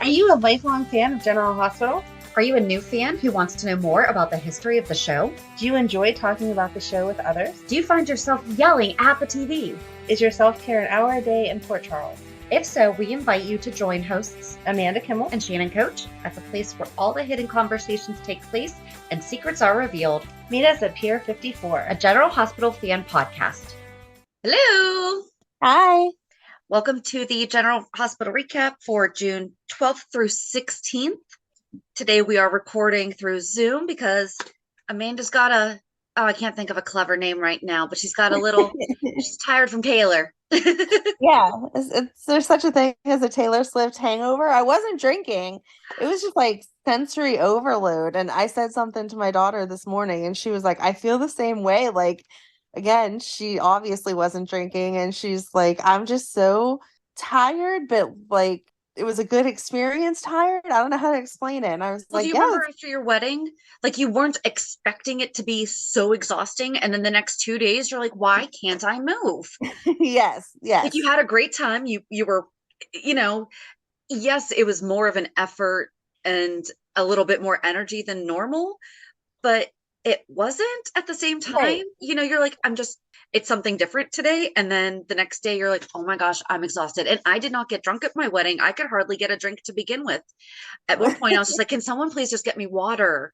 Are you a lifelong fan of General Hospital? Are you a new fan who wants to know more about the history of the show? Do you enjoy talking about the show with others? Do you find yourself yelling at the TV? Is your self-care an hour a day in Port Charles? If so, we invite you to join hosts Amanda Kimmel and Shannon Coach at the place where all the hidden conversations take place and secrets are revealed. Meet us at Pier 54, a General Hospital fan podcast. Hello! Hi! Welcome to the General Hospital recap for June 12th through 16th. Today we are recording through Zoom because Amanda's got I can't think of a clever name right now, but she's got a little, she's tired from Taylor. Yeah, there's such a thing as a Taylor Swift hangover. I wasn't drinking. It was just like sensory overload. And I said something to my daughter this morning and she was like, I feel the same way. Like, again, she obviously wasn't drinking and she's like, I'm just so tired, but like, it was a good experience tired. I don't know how to explain it. And I was well, like, do you remember after your wedding, like you weren't expecting it to be so exhausting. And then the next 2 days, you're like, why can't I move? Yes. Like you had a great time. You were, yes, it was more of an effort and a little bit more energy than normal, but it wasn't at the same time. Right. You're like, it's something different today. And then the next day you're like, oh my gosh, I'm exhausted. And I did not get drunk at my wedding. I could hardly get a drink to begin with. At one point I was just like, can someone please just get me water?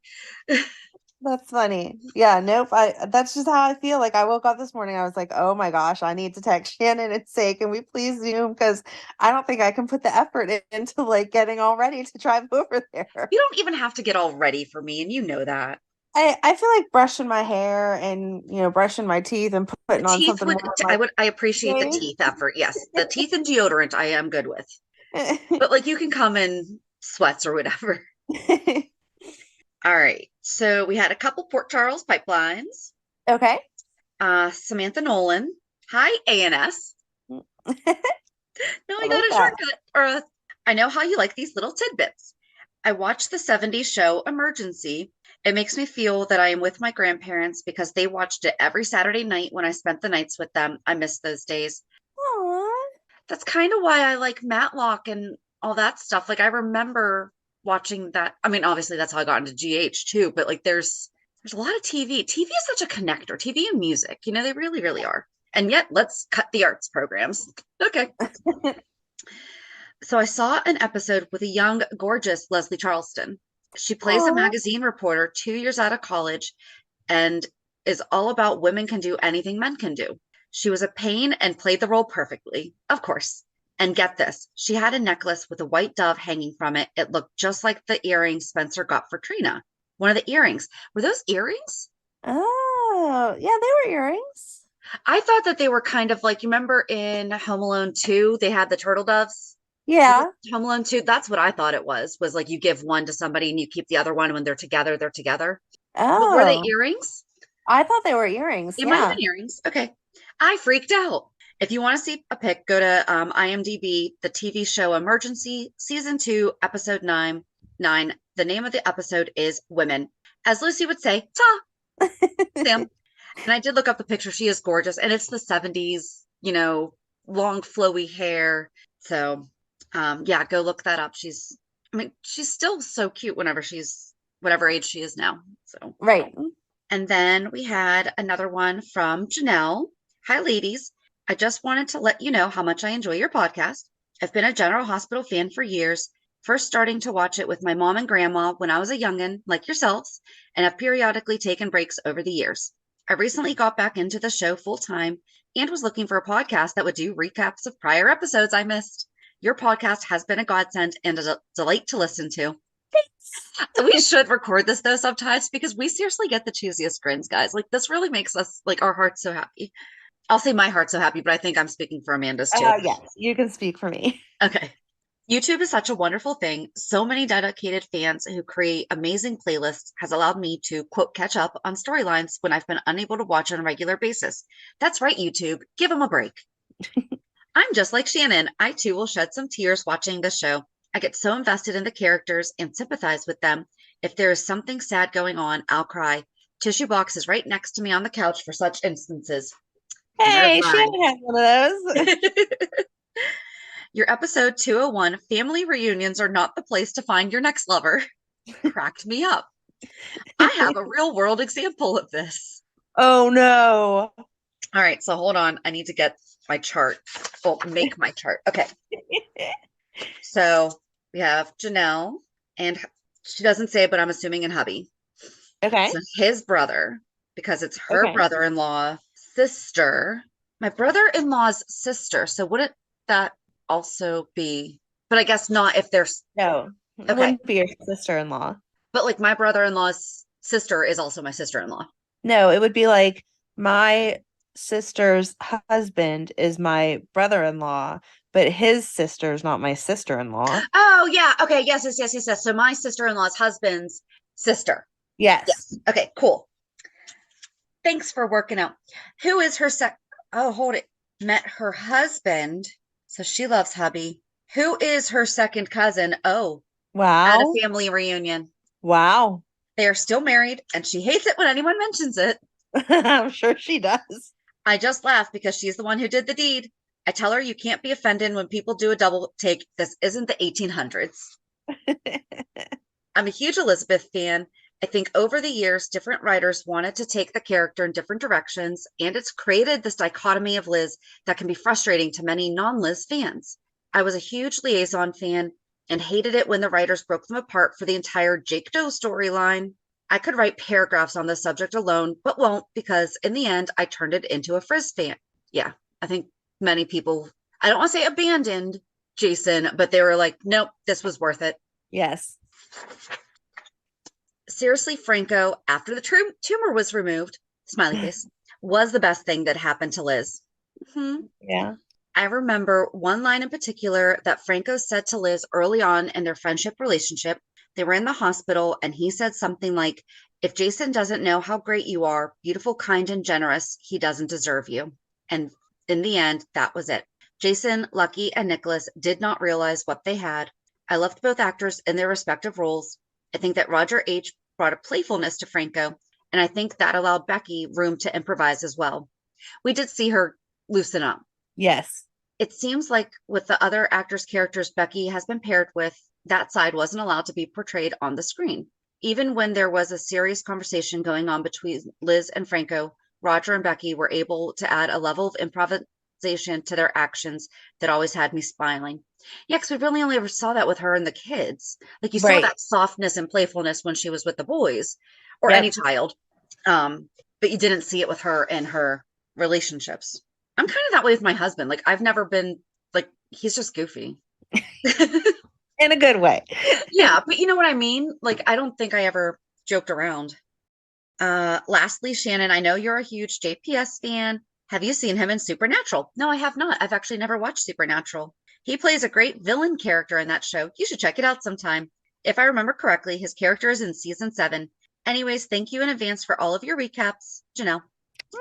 That's funny. Yeah, nope. That's just how I feel. Like I woke up this morning, I was like, oh my gosh, I need to text Shannon and say, can we please Zoom? Because I don't think I can put the effort into like getting all ready to drive over there. You don't even have to get all ready for me, and you know that. I feel like brushing my hair and brushing my teeth and putting on something. I appreciate the teeth effort. Yes, the teeth and deodorant I am good with, but like you can come in sweats or whatever. All right, so we had a couple Port Charles pipelines. Okay. Samantha Nolan. Hi, ANS. No, I got a shortcut. I know how you like these little tidbits. I watched the 70s show Emergency. It makes me feel that I am with my grandparents because they watched it every Saturday night when I spent the nights with them. I miss those days. Aww. That's kind of why I like Matlock and all that stuff. Like I remember watching that. I mean, obviously that's how I got into GH too, but like there's a lot of TV. TV is such a connector, TV and music, they really, really are. And yet let's cut the arts programs. Okay. So I saw an episode with a young, gorgeous Leslie Charleston. She plays a magazine reporter 2 years out of college and is all about women can do anything men can do. She was a pain and played the role perfectly, of course. And get this, she had a necklace with a white dove hanging from it. It looked just like the earrings Spencer got for Trina. One of the earrings. Were those earrings? Oh, yeah, they were earrings. I thought that they were kind of like, you remember in Home Alone 2, they had the turtle doves? Yeah. Home Alone 2, that's what I thought it was like you give one to somebody and you keep the other one when they're together, they're together. Oh. But were they earrings? I thought they were earrings. They might have been earrings. Okay. I freaked out. If you want to see a pic, go to IMDb, the TV show Emergency, Season 2, Episode 9. The name of the episode is Women. As Lucy would say, ta! Sam. And I did look up the picture. She is gorgeous. And it's the 70s, long flowy hair. So, yeah, go look that up. She's still so cute whenever she's whatever age she is now. So, right. And then we had another one from Janelle. Hi, ladies. I just wanted to let you know how much I enjoy your podcast. I've been a General Hospital fan for years, first starting to watch it with my mom and grandma when I was a youngin', like yourselves, and have periodically taken breaks over the years. I recently got back into the show full time and was looking for a podcast that would do recaps of prior episodes I missed. Your podcast has been a godsend and a delight to listen to. We should record this though sometimes because we seriously get the cheesiest grins, guys. Like this really makes us like our hearts so happy. I'll say my heart's so happy, but I think I'm speaking for Amanda's too. Yes, you can speak for me. Okay. YouTube is such a wonderful thing. So many dedicated fans who create amazing playlists has allowed me to, quote, catch up on storylines when I've been unable to watch on a regular basis. That's right, YouTube. Give them a break. I'm just like Shannon. I too will shed some tears watching this show. I get so invested in the characters and sympathize with them. If there is something sad going on, I'll cry. Tissue box is right next to me on the couch for such instances. Hey, Shannon has one of those. Your episode 201, Family Reunions Are Not the Place to Find Your Next Lover, cracked me up. I have a real world example of this. Oh no. All right, so hold on. I need to get my chart. Well, make my chart. Okay. So we have Janelle, and she doesn't say, but I'm assuming in hubby. Okay. So his brother, because it's her Okay. brother-in-law sister, my brother-in-law's sister. So wouldn't that also be, but I guess not if there's, No, it okay. wouldn't be your sister-in-law. But like my brother-in-law's sister is also my sister-in-law. No, it would be like my sister's husband is my brother-in-law, but his sister's not my sister-in-law. Oh, yeah. Okay. Yes. So my sister-in-law's husband's sister. Yes. Yes. Okay, cool. Thanks for working out. Who is her Oh, hold it. Met her husband. So she loves hubby. Who is her second cousin? Oh, at a Wow. family reunion. Wow. They are still married, and she hates it when anyone mentions it. I'm sure she does. I just laugh because she's the one who did the deed. I tell her you can't be offended when people do a double take. This isn't the 1800s. I'm a huge Elizabeth fan. I think over the years, different writers wanted to take the character in different directions, and it's created this dichotomy of Liz that can be frustrating to many non-Liz fans. I was a huge Liaison fan and hated it when the writers broke them apart for the entire Jake Doe storyline. I could write paragraphs on this subject alone, but won't because in the end, I turned it into a Frizz fan. Yeah, I think many people, I don't want to say abandoned Jason, but they were like, nope, this was worth it. Yes. Seriously, Franco, after the tumor was removed, smiley face, was the best thing that happened to Liz. Yeah. I remember one line in particular that Franco said to Liz early on in their friendship relationship. They were in the hospital, and he said something like, if Jason doesn't know how great you are, beautiful, kind, and generous, he doesn't deserve you. And in the end, that was it. Jason, Lucky, and Nicholas did not realize what they had. I loved both actors in their respective roles. I think that Roger H. brought a playfulness to Franco, and I think that allowed Becky room to improvise as well. We did see her loosen up. Yes. It seems like with the other actors' characters Becky has been paired with, that side wasn't allowed to be portrayed on the screen. Even when there was a serious conversation going on between Liz and Franco, Roger and Becky were able to add a level of improvisation to their actions that always had me smiling. Yeah, because we really only ever saw that with her and the kids. Like you saw Right. that softness and playfulness when she was with the boys or Yep. any child. But you didn't see it with her and her relationships. I'm kind of that way with my husband. Like I've never been like, he's just goofy. In a good way. Yeah, but you know what I mean? Like I don't think I ever joked around. Lastly, Shannon, I know you're a huge JPS fan. Have you seen him in Supernatural? No, I have not. I've actually never watched Supernatural. He plays a great villain character in that show. You should check it out sometime. If I remember correctly, his character is in season 7. Anyways, thank you in advance for all of your recaps, Janelle.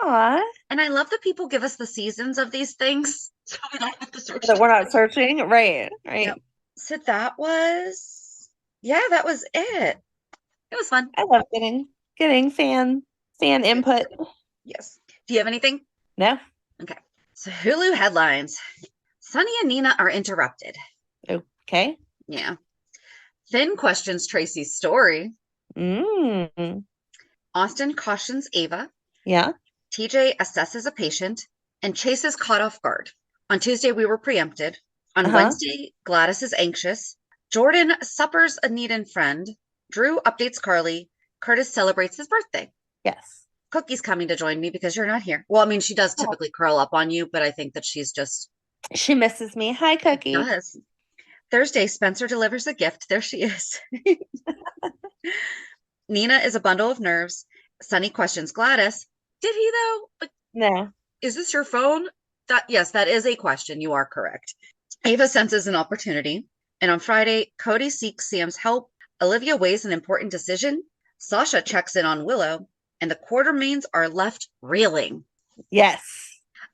Aw. And I love that people give us the seasons of these things, so we don't have to search. That we're not searching. Right. Right. Yep. So that was it. It was fun. I love getting fan input. Yes. Do you have anything? No. Okay. So Hulu headlines. Sunny and Nina are interrupted. Okay. Yeah. Finn questions Tracy's story. Austin cautions Ava. Yeah. TJ assesses a patient. And Chase is caught off guard. On Tuesday, we were preempted. On Wednesday, Gladys is anxious. Jordan suppers a need-in friend. Drew updates Carly. Curtis celebrates his birthday. Yes. Cookie's coming to join me because you're not here. Well, I mean, she does typically curl up on you, but I think that she's just... She misses me. Hi, Cookie. Does. Thursday, Spencer delivers a gift. There she is. Nina is a bundle of nerves. Sunny questions Gladys. Did he, though? Like, No. is this your phone? Yes, that is a question. You are correct. Ava senses an opportunity. And on Friday, Cody seeks Sam's help. Olivia weighs an important decision. Sasha checks in on Willow. And the Quartermains are left reeling. Yes.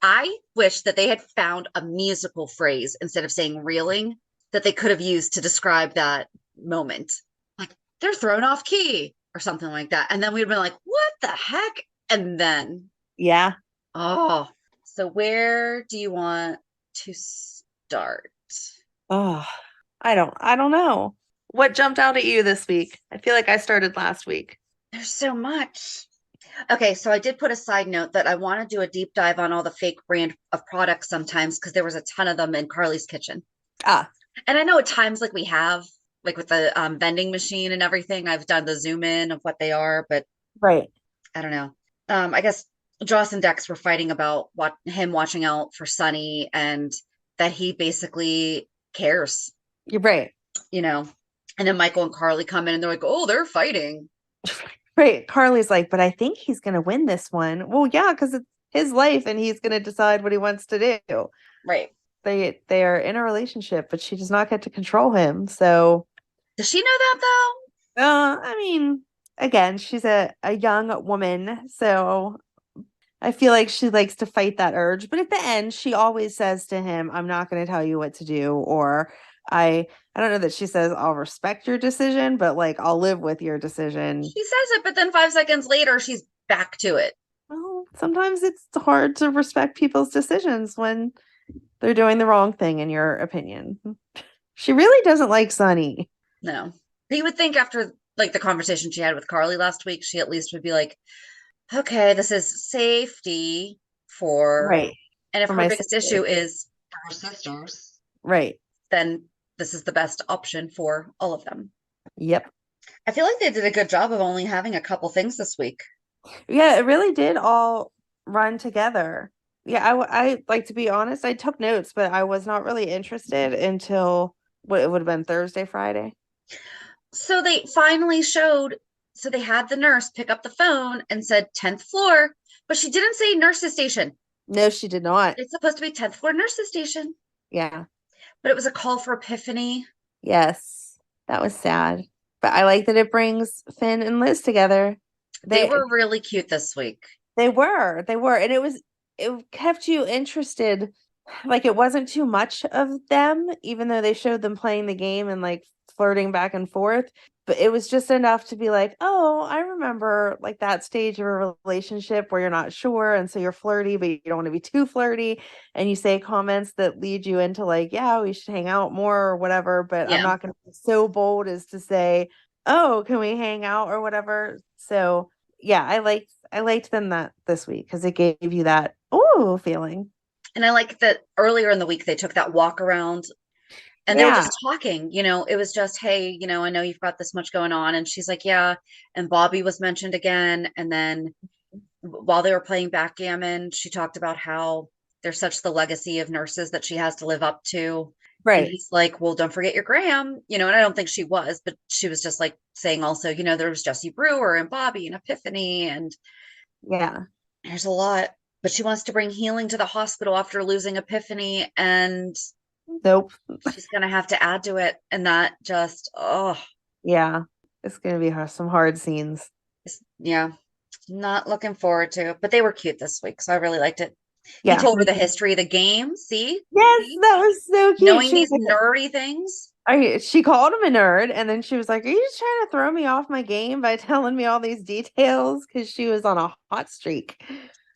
I wish that they had found a musical phrase instead of saying reeling that they could have used to describe that moment. Like, they're thrown off key or something like that. And then we'd been like, what the heck? And then, yeah. Oh, so where do you want to start? Oh, I don't know. What jumped out at you this week? I feel like I started last week. There's so much. Okay, so I did put a side note that I want to do a deep dive on all the fake brand of products sometimes because there was a ton of them in Carly's kitchen. Ah, And I know at times like we have, like with the vending machine and everything, I've done the zoom in of what they are, but right. I don't know. I guess Joss and Dex were fighting about him watching out for Sonny and that he basically cares, You're right. you know. And then Michael and Carly come in and they're like, "Oh, they're fighting." Right. Carly's like, but I think he's going to win this one. Well, yeah, because it's his life and he's going to decide what he wants to do. Right. They are in a relationship, but she does not get to control him. So, Does she know that though? I mean, again, she's a young woman, so I feel like she likes to fight that urge. But at the end, she always says to him, "I'm not going to tell you what to do," or I don't know that she says I'll respect your decision, but like I'll live with your decision. She says it, but then 5 seconds later, she's back to it. Well, sometimes it's hard to respect people's decisions when they're doing the wrong thing, in your opinion. She really doesn't like Sunny. No. But you would think after like the conversation she had with Carly last week, she at least would be like, okay, this is safety for, Right. and if For her my biggest sister. issue is for her sisters, Right. then this is the best option for all of them. Yep. I feel like they did a good job of only having a couple things this week. Yeah, it really did all run together. Yeah, I like to be honest, I took notes, but I was not really interested until what it would have been Thursday, Friday. So they finally showed, so they had the nurse pick up the phone and said 10th floor, but she didn't say nurse's station. No, she did not. It's supposed to be 10th floor nurse's station, Yeah. but it was a call for Epiphany. Yes. That was sad. But I like that it brings Finn and Liz together. They were really cute this week. They were. They were. And it kept you interested. Like it wasn't too much of them, even though they showed them playing the game and like flirting back and forth. But it was just enough to be like, oh, I remember like that stage of a relationship where you're not sure. And so you're flirty, but you don't want to be too flirty. And you say comments that lead you into like, yeah, we should hang out more or whatever. But I'm Yeah. not going to be so bold as to say, oh, can we hang out or whatever. So yeah, I liked them that this week because it gave you that ooh feeling. And I like that earlier in the week they took that walk around and they were Yeah, just talking, it was just, hey, I know you've got this much going on. And she's like, yeah. And Bobby was mentioned again. And then while they were playing backgammon, she talked about how there's such the legacy of nurses that she has to live up to. And right. he's like, well, don't forget your Graham, and I don't think she was, but she was just like saying also, there was Jesse Brewer and Bobby and Epiphany, and Yeah. there's a lot. But she wants to bring healing to the hospital after losing Epiphany, and Nope. she's gonna have to add to it. And that just, oh, Yeah. It's gonna be some hard scenes. yeah, not looking forward to it. But they were cute this week, so I really liked it. He Yeah. told her the history of the game. See? Yes, See? that was so cute. Knowing She was these like, nerdy things. she called him a nerd, and then she was like, "Are you just trying to throw me off my game by telling me all these details?" Because she was on a hot streak.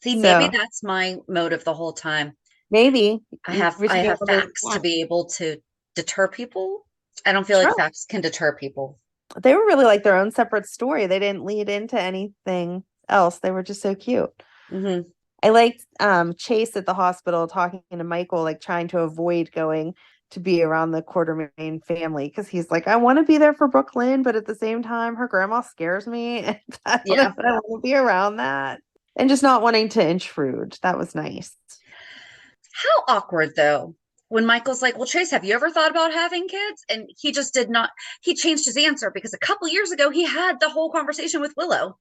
See, maybe So that's my motive the whole time. maybe I you have we I should be have able to. facts to be able to deter people. I don't feel like Sure. facts can deter people. They were really like their own separate story. They didn't lead into anything else. They were just so cute. Hmm. I liked Chase at the hospital talking to Michael, like trying to avoid going to be around the Quartermain family because he's like, I want to be there for Brooklyn, but at the same time, her grandma scares me, and I don't know Yeah. if I want to be around that. And just not wanting to intrude. That was nice. How awkward though. When Michael's like, well, Chase, have you ever thought about having kids? And he just did not, he changed his answer because a couple years ago he had the whole conversation with Willow.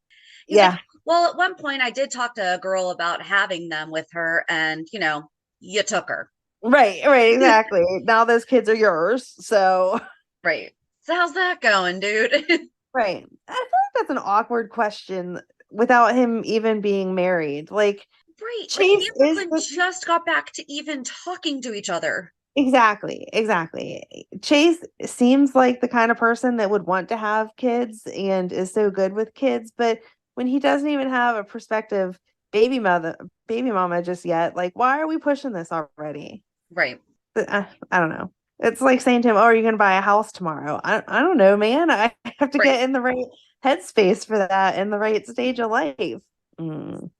He's like, Yeah, well, at one point I did talk to a girl about having them with her, and you took her. right, exactly. Now those kids are yours. So, Right. So how's that going, dude? right. I feel like that's an awkward question without him even being married. Like, Right. Like he Chase and is Brooklyn the just got back to even talking to each other. exactly. Chase seems like the kind of person that would want to have kids and is so good with kids, but when he doesn't even have a prospective baby mama just yet, like why are we pushing this already? Right. I don't know. It's like saying to him, "Oh, are you going to buy a house tomorrow?" I don't know, man. I have to Right. get in the right headspace for that in the right stage of life. Mm.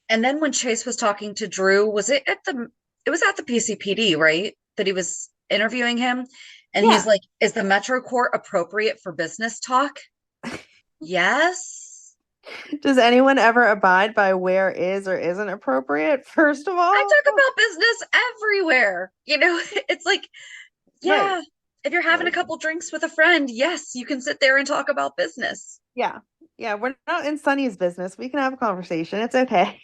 And then when Chase was talking to Drew, it was at the PCPD, right? That he was interviewing him. And he's Yeah. like, is the Metro Court appropriate for business talk? Yes. Does anyone ever abide by where is or isn't appropriate? First of I all, talk about business everywhere. It's like, right. yeah, if you're having a couple drinks with a friend, yes, you can sit there and talk about business. Yeah. Yeah, we're not in Sunny's business. We can have a conversation. It's okay.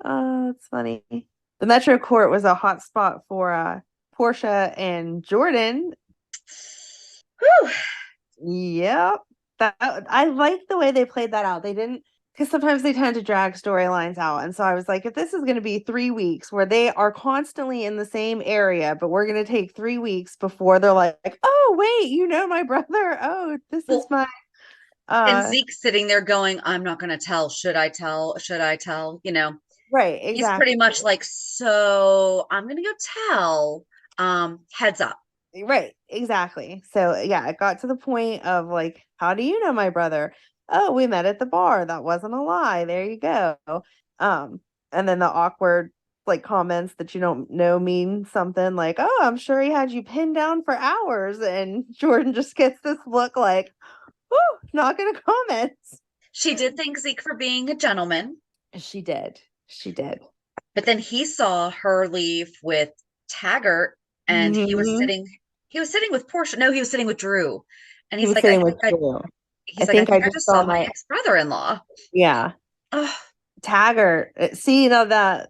Oh, it's funny. The Metro Court was a hot spot for Portia and Jordan. Whew. Yep. That I like the way they played that out. They didn't, because sometimes they tend to drag storylines out. And so I was like, if this is going to be 3 weeks where they are constantly in the same area, but we're going to take 3 weeks before they're like, oh, wait, my brother. Oh, this is Well, my and Zeke's sitting there going, I'm not going to tell. Should I tell? Should I tell? right, He's pretty exactly. much like, so I'm going to go tell. Heads up. Right, exactly. So yeah, it got to the point of like, how do you know my brother? Oh, we met at the bar. That wasn't a lie. There you go. Um, and then the awkward like comments that you don't know mean something like, oh, I'm sure he had you pinned down for hours. And Jordan just gets this look like, oh, not gonna comment. She did thank Zeke for being a gentleman, She did. She did. but then he saw her leave with Taggart and Mhm. he was sitting with Portia. No, he was sitting with Drew. And He he's was like, sitting with Drew. I I think I think I just just saw saw my my ex-brother-in-law. yeah. Oh, Taggart. See, that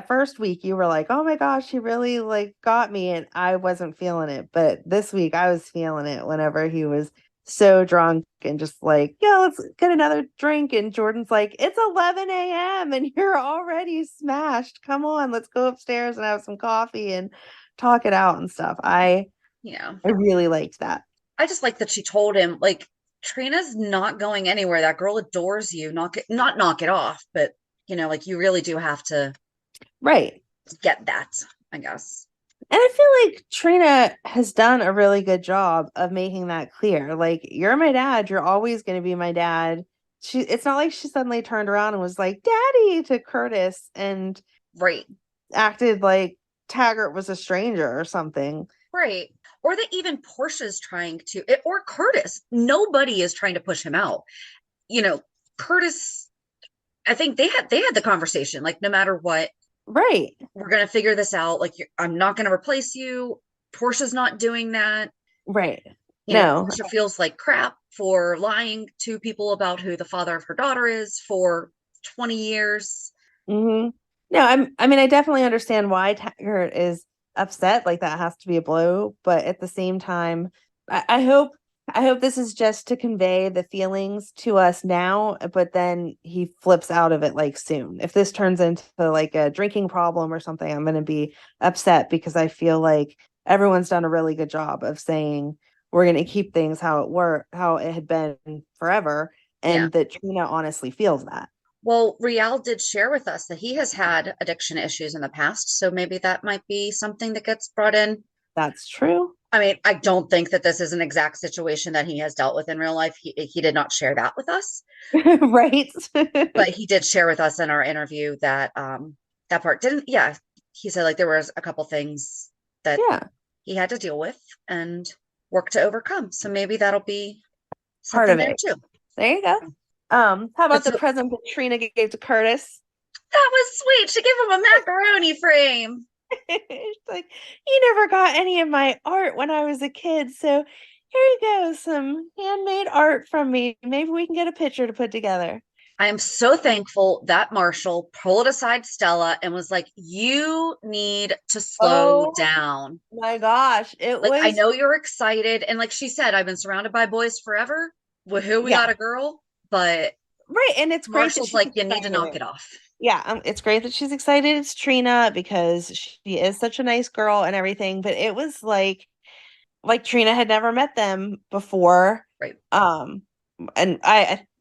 first week you were like, "Oh my gosh, he really like got me," and I wasn't feeling it. But this week I was feeling it whenever he was so drunk and just like, "Yeah, let's get another drink." And Jordan's like, "It's 11 a.m. and you're already smashed. Come on, let's go upstairs and have some coffee and talk it out and stuff." yeah. I really liked that. I just like that she told him, like, Trina's not going anywhere. That girl adores you. Not knock it off, but like you really do have to Right. get that, I guess. And I feel like Trina has done a really good job of making that clear. Like, you're my dad, you're always going to be my dad. It's not like she suddenly turned around and was like, "Daddy" to Curtis and Right. acted like Taggart was a stranger or something. Right. Or that even Portia's trying to, or Curtis, nobody is trying to push him out. Curtis, I think they had the conversation, like, no matter what, Right. we're going to figure this out. Like, I'm not going to replace you. Portia's not doing that. Right. No. Portia feels like crap for lying to people about who the father of her daughter is for 20 years. Hmm. No, I mean, I definitely understand why Taggart is upset. Like, that has to be a blow, but at the same time, I hope this is just to convey the feelings to us now, but then he flips out of it like soon. If this turns into like a drinking problem or something, I'm going to be upset because I feel like everyone's done a really good job of saying we're going to keep things how it had been forever, Yeah. and that Trina honestly feels that. Well, Rial did share with us that he has had addiction issues in the past. So maybe that might be something that gets brought in. That's true. I mean, I don't think that this is an exact situation that he has dealt with in real life. He did not share that with us, Right. but he did share with us in our interview that that part didn't. Yeah, he said like there was a couple things that Yeah, he had to deal with and work to overcome. So maybe that'll be part something of there it. too. There you go. How But about the so present that Trina gave to Curtis? that was sweet. She gave him a macaroni frame. It's like, "You never got any of my art when I was a kid, so here you go, some handmade art from me. Maybe we can get a picture to put together." I am so thankful that Marshall pulled aside Stella and was like, you need to slow Oh down. my gosh, it Like, I was, know you're excited. And like she said, I've been surrounded by boys forever. Woohoo, we got yeah, a girl. But right. And it's great that Marshall's she's like, you need to knock excited. it off. Yeah, it's great that she's excited. It's Trina because she is such a nice girl and everything, but it was like Trina had never met them before. Right. And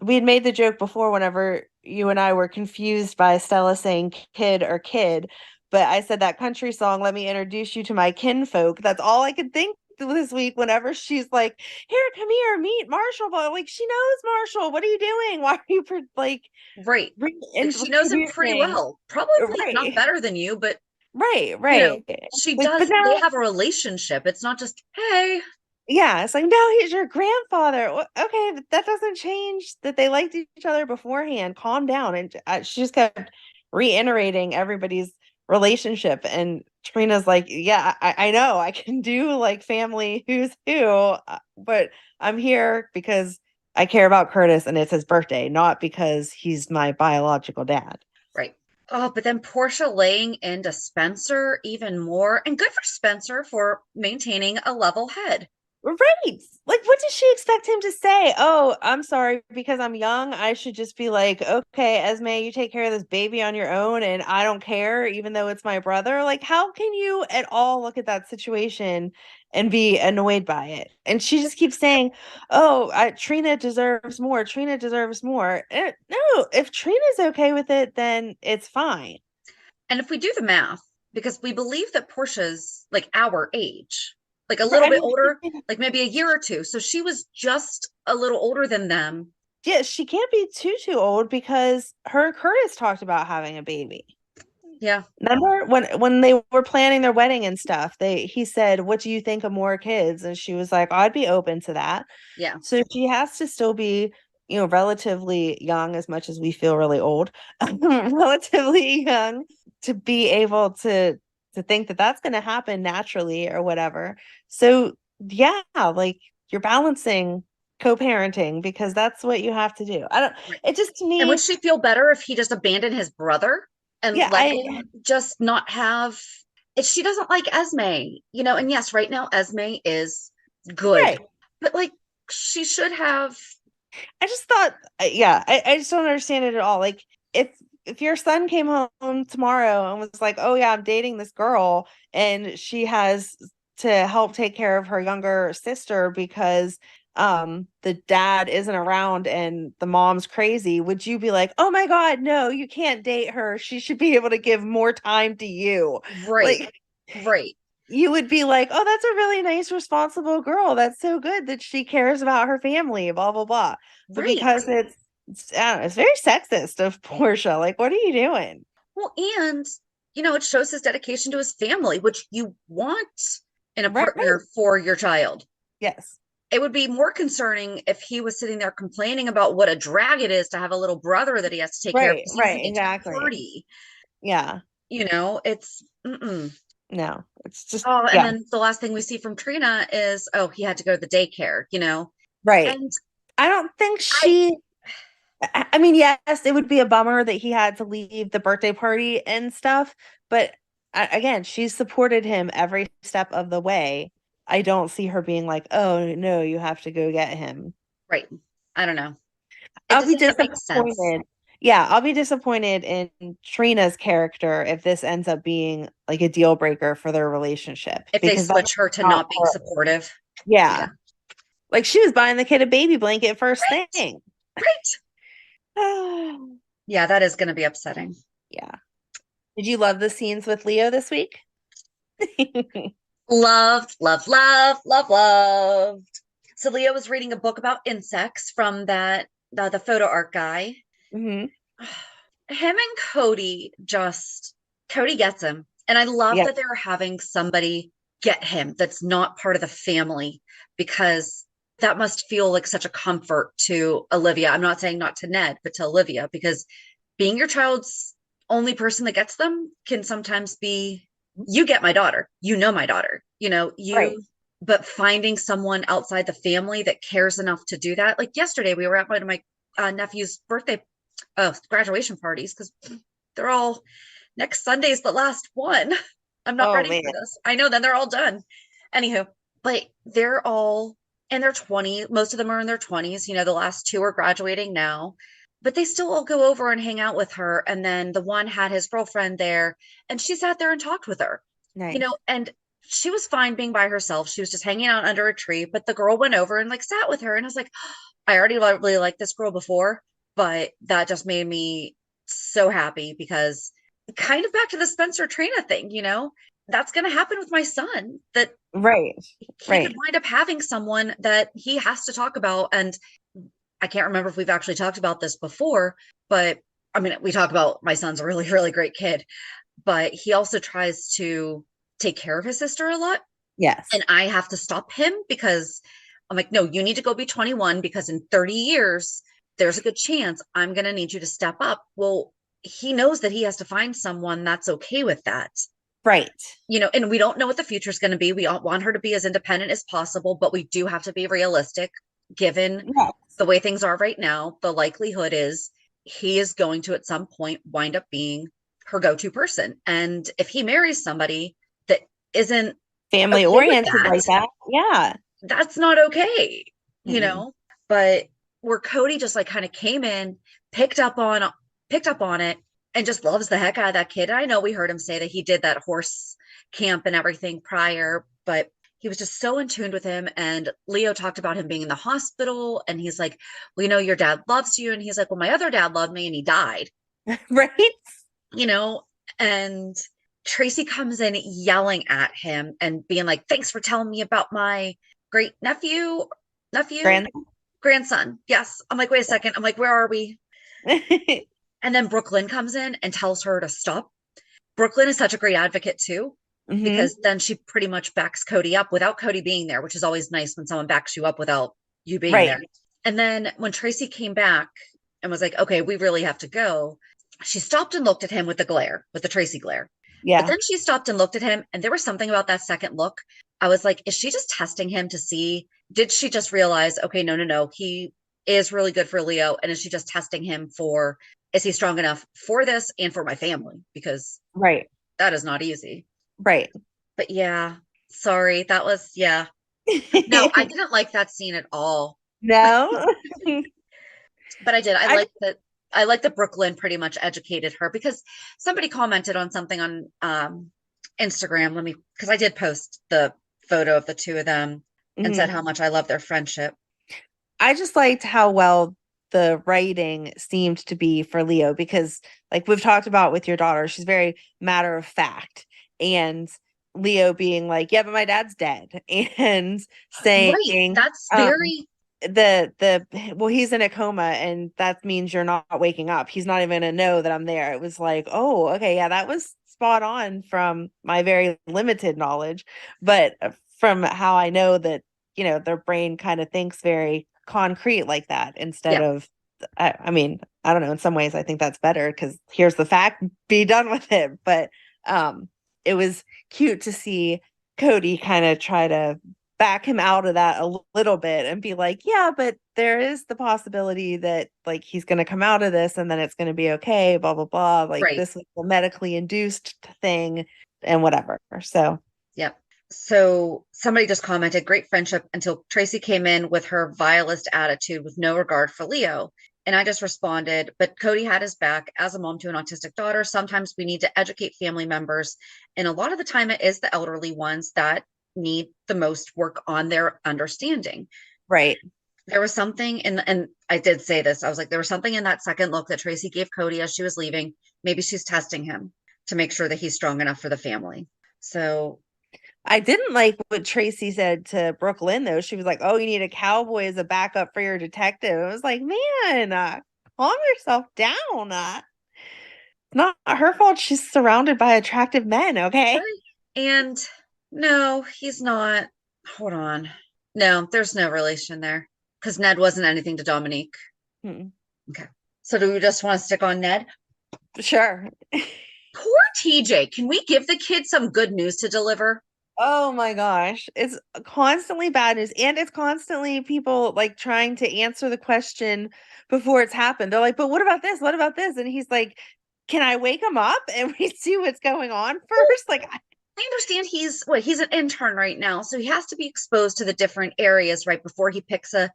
we had made the joke before whenever you and I were confused by Stella saying kid or kid, but I said that country song, Let Me Introduce You to My Kinfolk. That's all I could think this week whenever she's like, here, come here, meet Marshall. But like, she knows Marshall. What are you doing? Why are you like Right. Like she knows him pretty introducing? well. Probably not Right, better than you, but right, you know, right. she Like, but does, they now, have a relationship. It's not just, hey, yeah, it's like, no, he's your grandfather. Okay, but that doesn't change that they liked each other beforehand. Calm down. And she just kept reiterating everybody's relationship. And Trina's like, yeah, I know I can do like family who's who, but I'm here because I care about Curtis and it's his birthday, not because he's my biological dad. right. Oh, but then Portia laying into Spencer even more. And good for Spencer for maintaining a level head. Right. Like, what does she expect him to say? Oh, I'm sorry, because I'm young. I should just be like, okay, Esme, you take care of this baby on your own, and I don't care, even though it's my brother. Like, how can you at all look at that situation and be annoyed by it? And she just keeps saying, oh, Trina deserves more. Trina deserves more. No, if Trina's okay with it, then it's fine. And if we do the math, because we believe that Portia's like our age, like a Right, little I bit mean, older, like maybe a year or two. So she was just a little older than them. yeah, she can't be too old because her and Curtis talked about having a baby. Yeah. Remember when they were planning their wedding and stuff, he said, "What do you think of more kids?" And she was like, "I'd be open to that." Yeah. So she has to still be, relatively young, as much as we feel really old, relatively young to be able to think that that's going to happen naturally or whatever. So yeah, like you're balancing co-parenting because that's what you have to do. I don't. Right. It just to And would me, she feel better if he just abandoned his brother and yeah, let him just not have if she doesn't like Esme, and yes, right now Esme is good, right. but like she should have I just thought, yeah, I just don't understand it at all. Like, if your son came home tomorrow and was like, "Oh yeah, I'm dating this girl," and she has to help take care of her younger sister because the dad isn't around and the mom's crazy, would you be like, "Oh my God, no, you can't date her. She should be able to give more time to you." right, Like right, you would be like, "Oh, that's a really nice, responsible girl. That's so good that she cares about her family, blah, blah, blah." But right. because I don't know, it's very sexist of Portia. Like, what are you doing? Well, and it shows his dedication to his family, which you want in a Right, right. partner for your child. Yes. It would be more concerning if he was sitting there complaining about what a drag it is to have a little brother that he has to take care of Right, because he's right, late to the exactly. party. Yeah. It's mm-mm. No, it's just, Oh, and yeah, then the last thing we see from Trina is, oh, he had to go to the daycare. right. And I don't think I, I mean, yes, it would be a bummer that he had to leave the birthday party and stuff, but again, she supported him every step of the way. I don't see her being like, "Oh, no, you have to go get him." right. I don't know. It I'll be doesn't even make sense. disappointed. Yeah, I'll be disappointed in Trina's character if this ends up being like a deal breaker for their relationship If they because that's switch her to not not being her. supportive. Yeah. Yeah. Like she was buying the kid a baby blanket first Right. thing. Right. Yeah, that is going to be upsetting. Yeah. Did you love the scenes with Leo this week? Loved, loved, loved, loved, loved. So Leo was reading a book about insects from the photo art guy. Hmm. Him and Cody gets him. And I love Yeah. that they're having somebody get him that's not part of the family because that must feel like such a comfort to Olivia. I'm not saying not to Ned, but to Olivia, because being your child's only person that gets them can sometimes be, you get my daughter, my daughter, Right. but finding someone outside the family that cares enough to do that. Like yesterday, we were at one of my nephew's graduation parties because they're all next Sunday's the last one. I'm not Oh ready man. for this. I know, then they're all done. Anywho, but they're all in their 20s. Most of them are in their 20s. The last two are graduating now, but they still all go over and hang out with her. And then the one had his girlfriend there and she sat there and talked with her, Nice. and she was fine being by herself. She was just hanging out under a tree, but the girl went over and like sat with her. And I was like, I already really liked this girl before, but that just made me so happy because kind of back to the Spencer Trina thing, that's going to happen with my son, that Right. he could wind up having someone that he has to talk about. And I can't remember if we've actually talked about this before, but I mean, we talk about my son's a really, really great kid, but he also tries to take care of his sister a lot. Yes. And I have to stop him because I'm like, no, you need to go be 21 because in 30 years, there's a good chance I'm going to need you to step up. Well, he knows that he has to find someone that's okay with that. Right. And we don't know what the future is going to be. We all want her to be as independent as possible, but we do have to be realistic given the way things are right now. The likelihood is he is going to, at some point, wind up being her go-to person. And if he marries somebody that isn't family okay oriented like that, yeah, that's not okay, but where Cody just like kind of came in, picked up on it and just loves the heck out of that kid. And I know we heard him say that he did that horse camp and everything prior, but he was just so in tune with him. And Leo talked about him being in the hospital and he's like, well, your dad loves you. And he's like, well, my other dad loved me and he died. Right. And Tracy comes in yelling at him and being like, thanks for telling me about my great grandson. Yes. I'm like, wait a second. I'm like, where are we? And then Brooklyn comes in and tells her to stop. Brooklyn is such a great advocate too, because then she pretty much backs Cody up without Cody being there, which is always nice when someone backs you up without you being there. And then when Tracy came back and was like, okay, we really have to go, she stopped and looked at him with the Tracy glare. Yeah. But then she stopped and looked at him, and there was something about that second look. I was like, is she just testing him to see? Did she just realize, okay, no, he is really good for Leo, and is she just testing him for, is he strong enough for this and for my family? Because that is not easy. Right. But yeah, sorry, that was, yeah. No, I didn't like that scene at all. No. But I did. I like that Brooklyn pretty much educated her, because somebody commented on something on Instagram. Because I did post the photo of the two of them and said how much I love their friendship. I just liked how well the writing seemed to be for Leo, because like we've talked about with your daughter, she's very matter of fact, and Leo being like, yeah, but my dad's dead, and saying that's very well, he's in a coma and that means you're not waking up. He's not even gonna know that I'm there. It was like, oh, okay, yeah, that was spot on from my very limited knowledge, but from how I know that, their brain kind of thinks very concrete like that instead of, I mean, I don't know, in some ways I think that's better because here's the fact, be done with it. But it was cute to see Cody kind of try to back him out of that a little bit and be like, yeah, but there is the possibility that like he's going to come out of this and then it's going to be okay, blah, blah, blah. Like this is a medically induced thing and whatever. So, So somebody just commented, great friendship until Tracy came in with her vilest attitude with no regard for Leo. And I just responded, but Cody had his back. As a mom to an autistic daughter, sometimes we need to educate family members. And a lot of the time it is the elderly ones that need the most work on their understanding. Right. There was something and I did say this, I was like, there was something in that second look that Tracy gave Cody as she was leaving. Maybe she's testing him to make sure that he's strong enough for the family. So I didn't like what Tracy said to Brooklyn, though. She was like, oh, you need a cowboy as a backup for your detective. I was like, man, calm yourself down. Not her fault. She's surrounded by attractive men, okay? And no, he's not. Hold on. No, there's no relation there because Ned wasn't anything to Dominique. Okay. So do we just want to stick on Ned? Sure. Poor TJ. Can we give the kid some good news to deliver? Oh my gosh. It's constantly bad news. And it's constantly people like trying to answer the question before it's happened. They're like, but what about this? What about this? And he's like, can I wake him up and we see what's going on first? Like, I understand he's an intern right now, so he has to be exposed to the different areas right before he picks but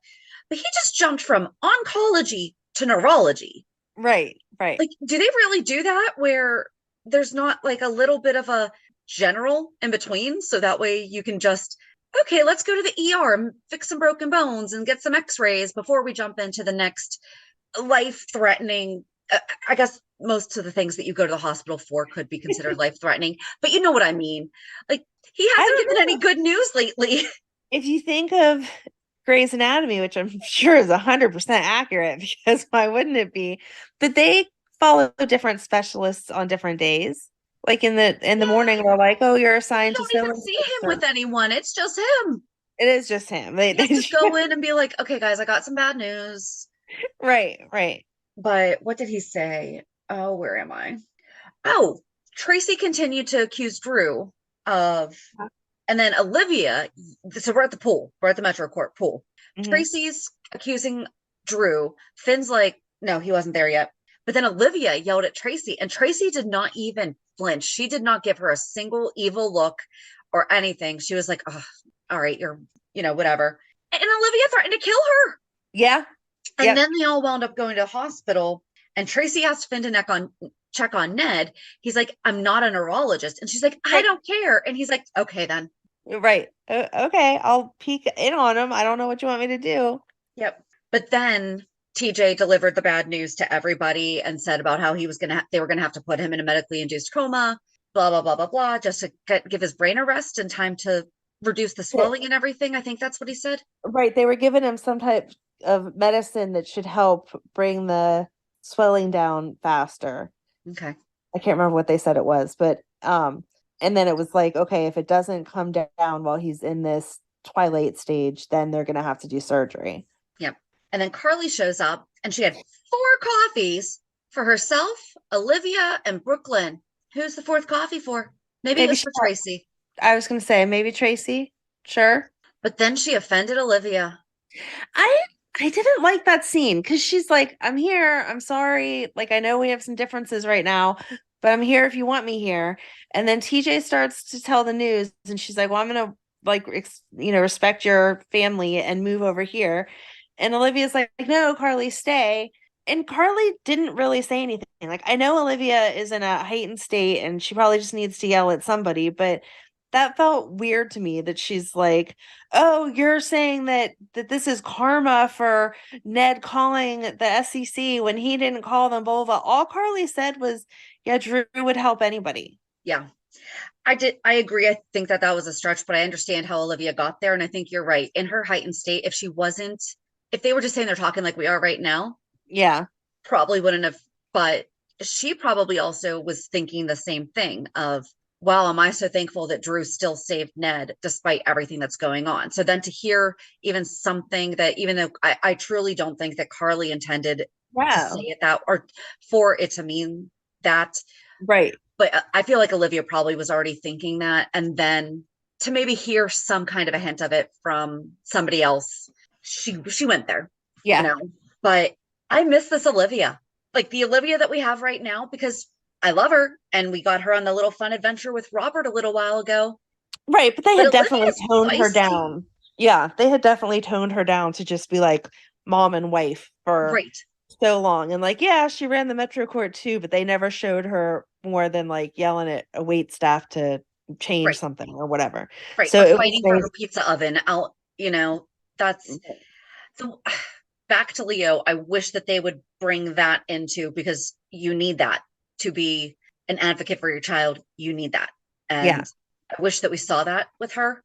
he just jumped from oncology to neurology. Right. Like, do they really do that where there's not like a little bit of a general in between? So that way you can just, okay, let's go to the ER and fix some broken bones and get some x-rays before we jump into the next life-threatening, I guess most of the things that you go to the hospital for could be considered life threatening, but you know what I mean. Like he I hasn't don't given any know. good news lately. If you think of Grey's Anatomy, which I'm sure is 100% accurate, because why wouldn't it be? But they follow different specialists on different days. Like in the morning, they're like, "Oh, you're You assigned to don't so even and see so." him with anyone. It's just him. It is just him. They, He has they to go in and be like, okay, guys, I got some bad news. right, right. But what did he say? Oh, where am I? Oh, Tracy continued to accuse Drew of, and then Olivia. So we're at the pool. We're at the Metro Court pool. Mhm. Tracy's accusing Drew. Finn's like, no, he wasn't there yet. But then Olivia yelled at Tracy, and Tracy did not even flinch. She did not give her a single evil look or anything. She was like, oh, all right, you're, whatever. And Olivia threatened to kill her. Yeah. And Yep. then they all wound up going to the hospital. And Tracy asked Finn to check on Ned. He's like, I'm not a neurologist. And she's like, I Right. don't care. And he's like, okay, then. Right. Okay, I'll peek in on him. I don't know what you want me to do. Yep. But then TJ delivered the bad news to everybody and said about how they were gonna have to put him in a medically induced coma, blah blah blah blah blah, just to give his brain a rest and time to reduce the Yeah, swelling and everything. I think that's what he said. right. They were giving him some type of medicine that should help bring the swelling down faster. Okay. I can't remember what they said it was, but and then it was like, okay, if it doesn't come down while he's in this twilight stage, then they're gonna have to do surgery. Yep. And then Carly shows up and she had 4 coffees for herself, Olivia, and Brooklyn. Who's the 4th coffee for? Maybe it Maybe was she for thought, Tracy. I was gonna say maybe Tracy. Sure. But then she offended Olivia. I I didn't like that scene because she's like, I'm here. I'm sorry. Like, I know we have some differences right now, but I'm here if you want me here. And then TJ starts to tell the news, and she's like, well, I'm gonna like respect your family and move over here. And Olivia's like, no, Carly, stay. And Carly didn't really say anything. Like, I know Olivia is in a heightened state and she probably just needs to yell at somebody, but that felt weird to me that she's like, oh, you're saying that this is karma for Ned calling the SEC when he didn't call them, blah, blah, blah. All Carly said was, yeah, Drew would help anybody. Yeah. I agree. I think that was a stretch, but I understand how Olivia got there. And I think you're right. In her heightened state, if they were just saying they're talking like we are right now, Yeah. probably wouldn't have. But she probably also was thinking the same thing of, wow, am I so thankful that Drew still saved Ned despite everything that's going on. So then to hear even something that, even though I truly don't think that Carly intended to say Yeah. it that, or for it to mean that, Right. but I feel like Olivia probably was already thinking that. And then to maybe hear some kind of a hint of it from somebody else, she went there, Yeah. but I miss this Olivia, like the Olivia that we have right now, because I love her. And we got her on the little fun adventure with Robert a little while ago. Right. But they But had definitely Olivia's toned her feisty. down. Yeah. They had definitely toned her down to just be like mom and wife for Right. so long. And like, yeah, she ran the Metro Court too, but they never showed her more than like yelling at a wait staff to change Right. something or whatever. Right. So Or it was fighting for nice. her pizza oven out, that's so back to Leo. I wish that they would bring that into, because you need that to be an advocate for your child. You need that. Yeah. And I wish that we saw that with her,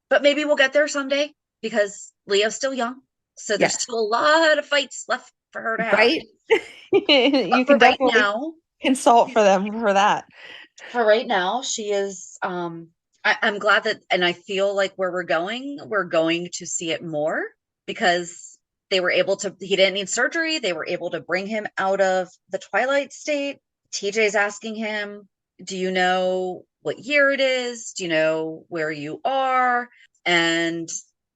but maybe we'll get there someday because Leo's still young. So there's Yes. still a lot of fights left for her to have. Right. You But for can right definitely now, consult for them for that. she is I'm glad that, and I feel like where we're going to see it more, because he didn't need surgery. They were able to bring him out of the twilight state. TJ's asking him, do you know what year it is? Do you know where you are? And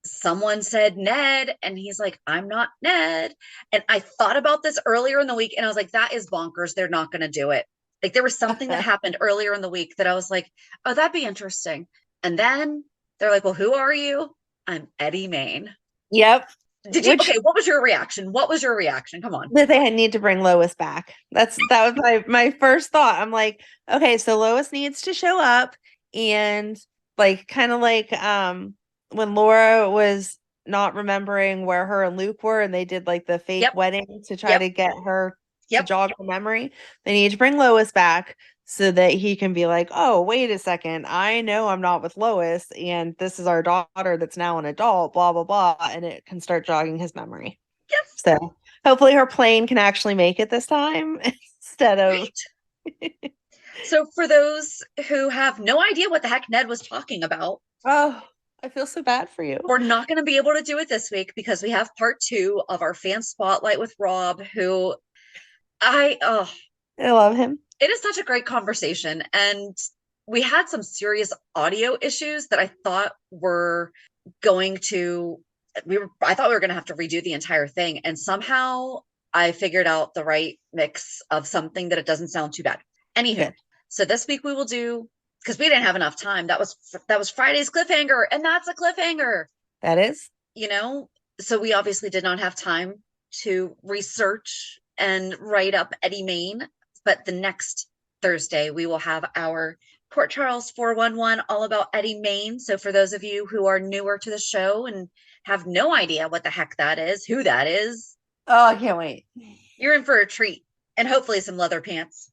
someone said Ned, and he's like, I'm not Ned. And I thought about this earlier in the week, and I was like, that is bonkers. They're not going to do it. Like there was something that happened earlier in the week that I was like, oh, that'd be interesting. And then they're like, well, who are you? I'm Eddie Main. Yep. Okay, what was your reaction? Come on. That they need to bring Lois back. That was my first thought. I'm like, okay, so Lois needs to show up, and like kind of like when Laura was not remembering where her and Luke were, and they did like the fake Yep. wedding to try Yep. to get her to Yep. jog her memory. They need to bring Lois back so that he can be like, oh, wait a second. I know I'm not with Lois, and this is our daughter that's now an adult, blah, blah, blah. And it can start jogging his memory. Yes. So hopefully her plane can actually make it this time instead of. Right. So for those who have no idea what the heck Ned was talking about, Oh, I feel so bad for you. we're not going to be able to do it this week because we have part 2 of our fan spotlight with Rob, who I love him. it is such a great conversation. And we had some serious audio issues that I thought were going to, I thought we were going to have to redo the entire thing. And somehow I figured out the right mix of something that it doesn't sound too bad. Anywho, Good. So this week we will do, because we didn't have enough time. That was Friday's cliffhanger, and that's a cliffhanger. That is. So we obviously did not have time to research and write up Eddie Main, but the next Thursday we will have our Port Charles 411 all about Eddie Main. So for those of you who are newer to the show and have no idea what the heck that is, who that is, Oh, I can't wait. you're in for a treat, and hopefully some leather pants.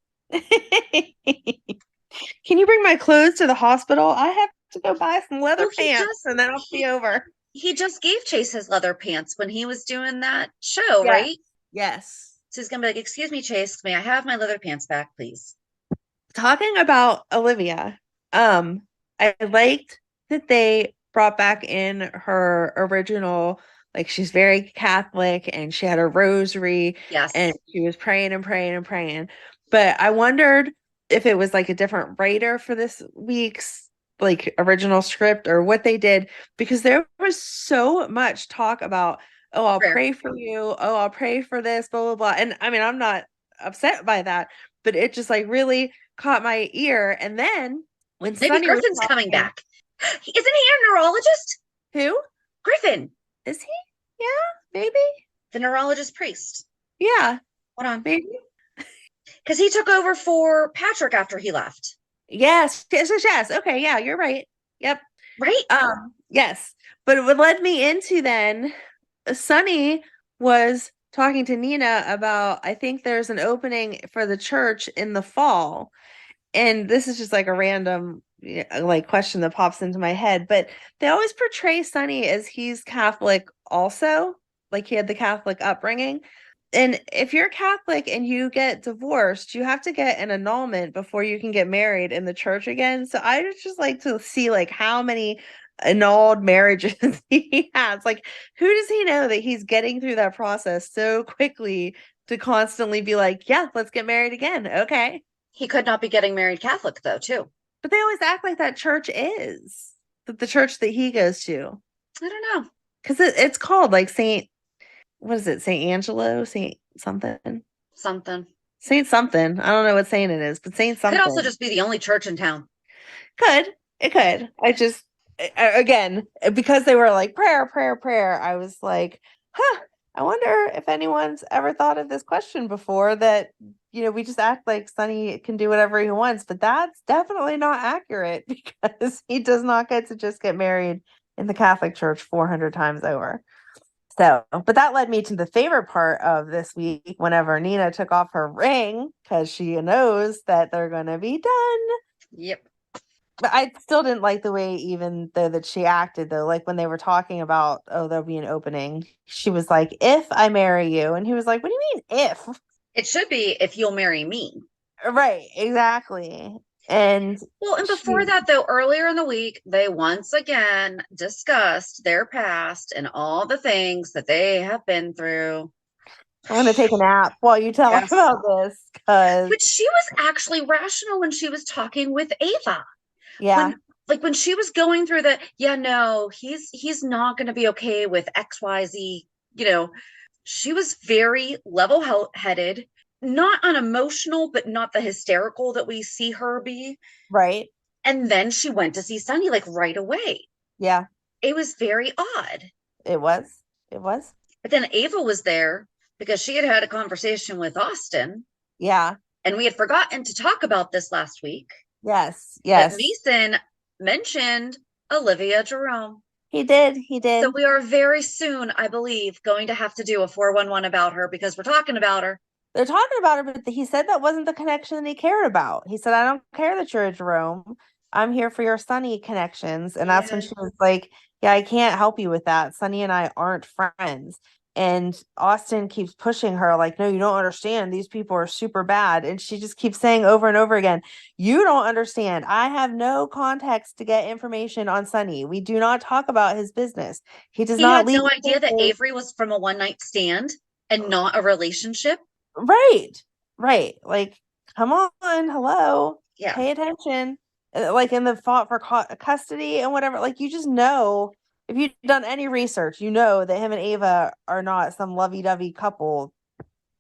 Can you bring my clothes to the hospital? I have to go buy some leather pants and then I'll be over. He just gave Chase his leather pants when he was doing that show, Yes. right? Yes. So he's gonna be like, excuse me, Chase, may I have my leather pants back, please? Talking about Olivia, I liked that they brought back in her original, like she's very Catholic and she had a rosary Yes. and she was praying and praying and praying. But I wondered if it was like a different writer for this week's like original script or what they did, because there was so much talk about, oh, I'll Prayer. pray for you. Oh, I'll pray for this, blah, blah, blah. And I mean, I'm not upset by that, but it just like really caught my ear. And then when Maybe Sunny was Griffin's coming talking- back. Isn't he a neurologist? Who? Griffin, Is he? Yeah, maybe. the neurologist priest. Yeah, Hold on. maybe. Because he took over for Patrick after he left. Yes, yes, yes, yes. Okay, yeah, you're right. Yep. Right? Yes. But what led me into then, Sunny was talking to Nina about, I think there's an opening for the church in the fall. And this is just like a random like question that pops into my head, but they always portray Sunny as he's Catholic also, like he had the Catholic upbringing. And if you're Catholic and you get divorced, you have to get an annulment before you can get married in the church again. So I just like to see like how many annulled marriages he has. Like, who does he know that he's getting through that process so quickly to constantly be like, yeah, let's get married again. Okay. He could not be getting married Catholic, though, too. But they always act like that church is the church that he goes to. I don't know. Because it's called like what is it? Saint Angelo? Saint something? Something. Saint something. I don't know what saint it is, but Saint something. Could also just be the only church in town. It could. Again, because they were like prayer, prayer, prayer, I was like, I wonder if anyone's ever thought of this question before, that, we just act like Sunny can do whatever he wants, but that's definitely not accurate because he does not get to just get married in the Catholic Church 400 times over. So, but that led me to the favorite part of this week, whenever Nina took off her ring, because she knows that they're going to be done. Yep. But I still didn't like the way, even though that she acted, though, like when they were talking about, oh, there'll be an opening, she was like, if I marry you. And he was like, what do you mean if? It should be if you'll marry me. Right, exactly. And well, and before that, though, earlier in the week, they once again discussed their past and all the things that they have been through. I'm going to take a nap while you tell us about this. But she was actually rational when she was talking with Ava. Yeah. When she was going through he's not going to be okay with XYZ, she was very level-headed, not unemotional, but not the hysterical that we see her be. Right. And then she went to see Sunny right away. Yeah. It was very odd. It was. But then Ava was there because she had a conversation with Austin. Yeah. And we had forgotten to talk about this last week. Yes. But Mason mentioned Olivia Jerome. He did. So we are very soon, I believe, going to have to do a 411 about her because we're talking about her. they're talking about her, but he said that wasn't the connection that he cared about. He said, I don't care that you're a Jerome. I'm here for your Sunny connections. And that's when Yeah. she was like, yeah, I can't help you with that. Sunny and I aren't friends. And Austin keeps pushing her, like, no, you don't understand. These people are super bad. And she just keeps saying over and over again, you don't understand. I have no context to get information on Sunny. We do not talk about his business. He does He not had leave no idea that papers. Avery was from a one night stand and not a relationship. Right. Right. Like, come on, hello. Yeah. Pay attention. Like in the fought for custody and whatever, like you just know if you've done any research, you know that him and Ava are not some lovey-dovey couple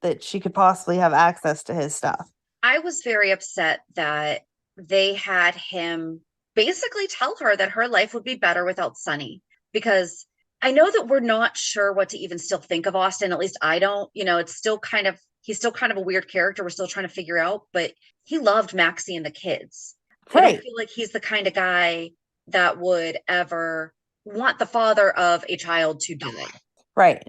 that she could possibly have access to his stuff. I was very upset that they had him basically tell her that her life would be better without Sunny, because I know that we're not sure what to even still think of Austin. At least I don't. It's still he's still kind of a weird character. We're still trying to figure out, but he loved Maxie and the kids. I don't Right. feel like he's the kind of guy that would ever want the father of a child to die. Right.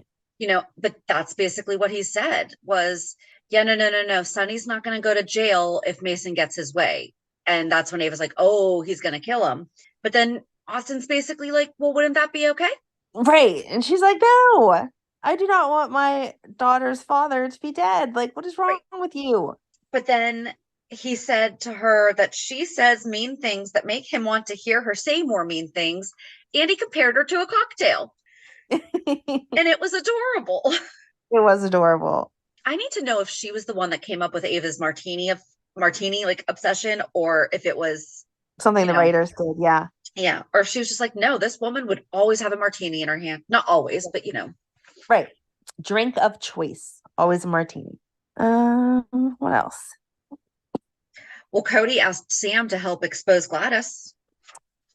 But that's basically what he said was, yeah, no. Sonny's not going to go to jail if Mason gets his way. And that's when Ava's like, oh, he's going to kill him. But then Austin's basically like, well, wouldn't that be okay? Right. And she's like, no, I do not want my daughter's father to be dead. Like, what is wrong with you? But then he said to her that she says mean things that make him want to hear her say more mean things. And he compared her to a cocktail. And it was adorable. It was adorable. I need to know if she was the one that came up with Ava's martini like obsession, or if it was something the writers did. Yeah. Yeah. Or if she was just like, no, this woman would always have a martini in her hand. Not always, but Right. Drink of choice. Always a martini. What else? Well, Cody asked Sam to help expose Gladys.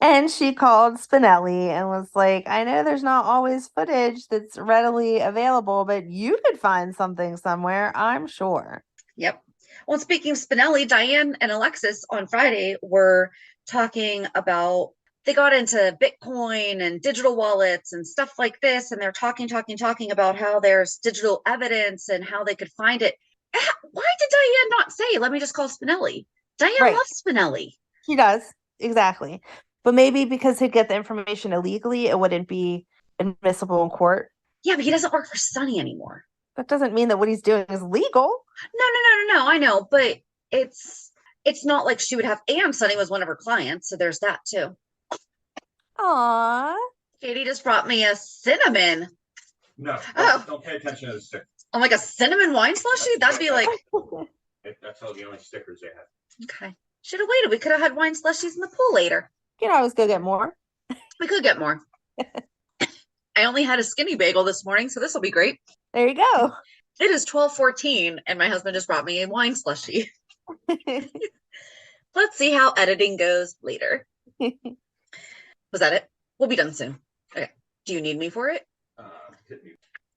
And she called Spinelli and was like, I know there's not always footage that's readily available, but you could find something somewhere, I'm sure. Yep. Well, speaking of Spinelli, Diane and Alexis on Friday were talking about, they got into Bitcoin and digital wallets and stuff like this. And they're talking about how there's digital evidence and how they could find it. Why did Diane not say, let me just call Spinelli? Diane loves Spinelli. She does. Exactly. But maybe because he'd get the information illegally, it wouldn't be admissible in court. Yeah, but he doesn't work for Sunny anymore. That doesn't mean that what he's doing is legal. No. I know, but it's not like she would have. And Sunny was one of her clients, so there's that too. Aww. Katie just brought me a cinnamon. No, don't pay attention to the stickers. I'm like, a cinnamon wine slushie? That'd be like. That's all the only stickers they have. Okay. Should have waited. We could have had wine slushies in the pool later. You can always go get more. We could get more. I only had a skinny bagel this morning, so this will be great. There you go. It is 12:14, and my husband just brought me a wine slushie. Let's see how editing goes later. Was that it? We'll be done soon. Okay. Do you need me for it? Hold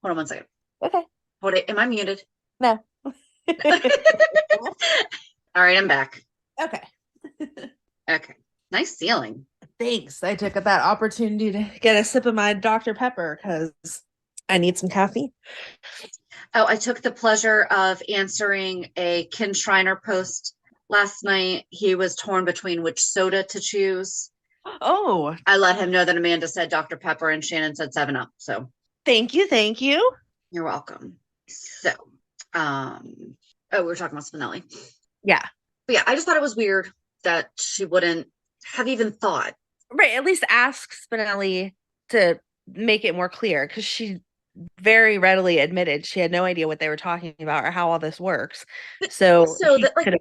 on one second. Okay. Hold it. Am I muted? No. All right, I'm back. Okay. Okay. Nice ceiling. Thanks. I took that opportunity to get a sip of my Dr. Pepper because I need some caffeine. Oh, I took the pleasure of answering a Ken Schreiner post last night. He was torn between which soda to choose. Oh. I let him know that Amanda said Dr. Pepper and Shannon said 7-Up. So thank you. You're welcome. So, we were talking about Spinelli. Yeah. But yeah, I just thought it was weird that she wouldn't have even thought. Right. At least ask Spinelli to make it more clear, because she very readily admitted she had no idea what they were talking about or how all this works. So that, like,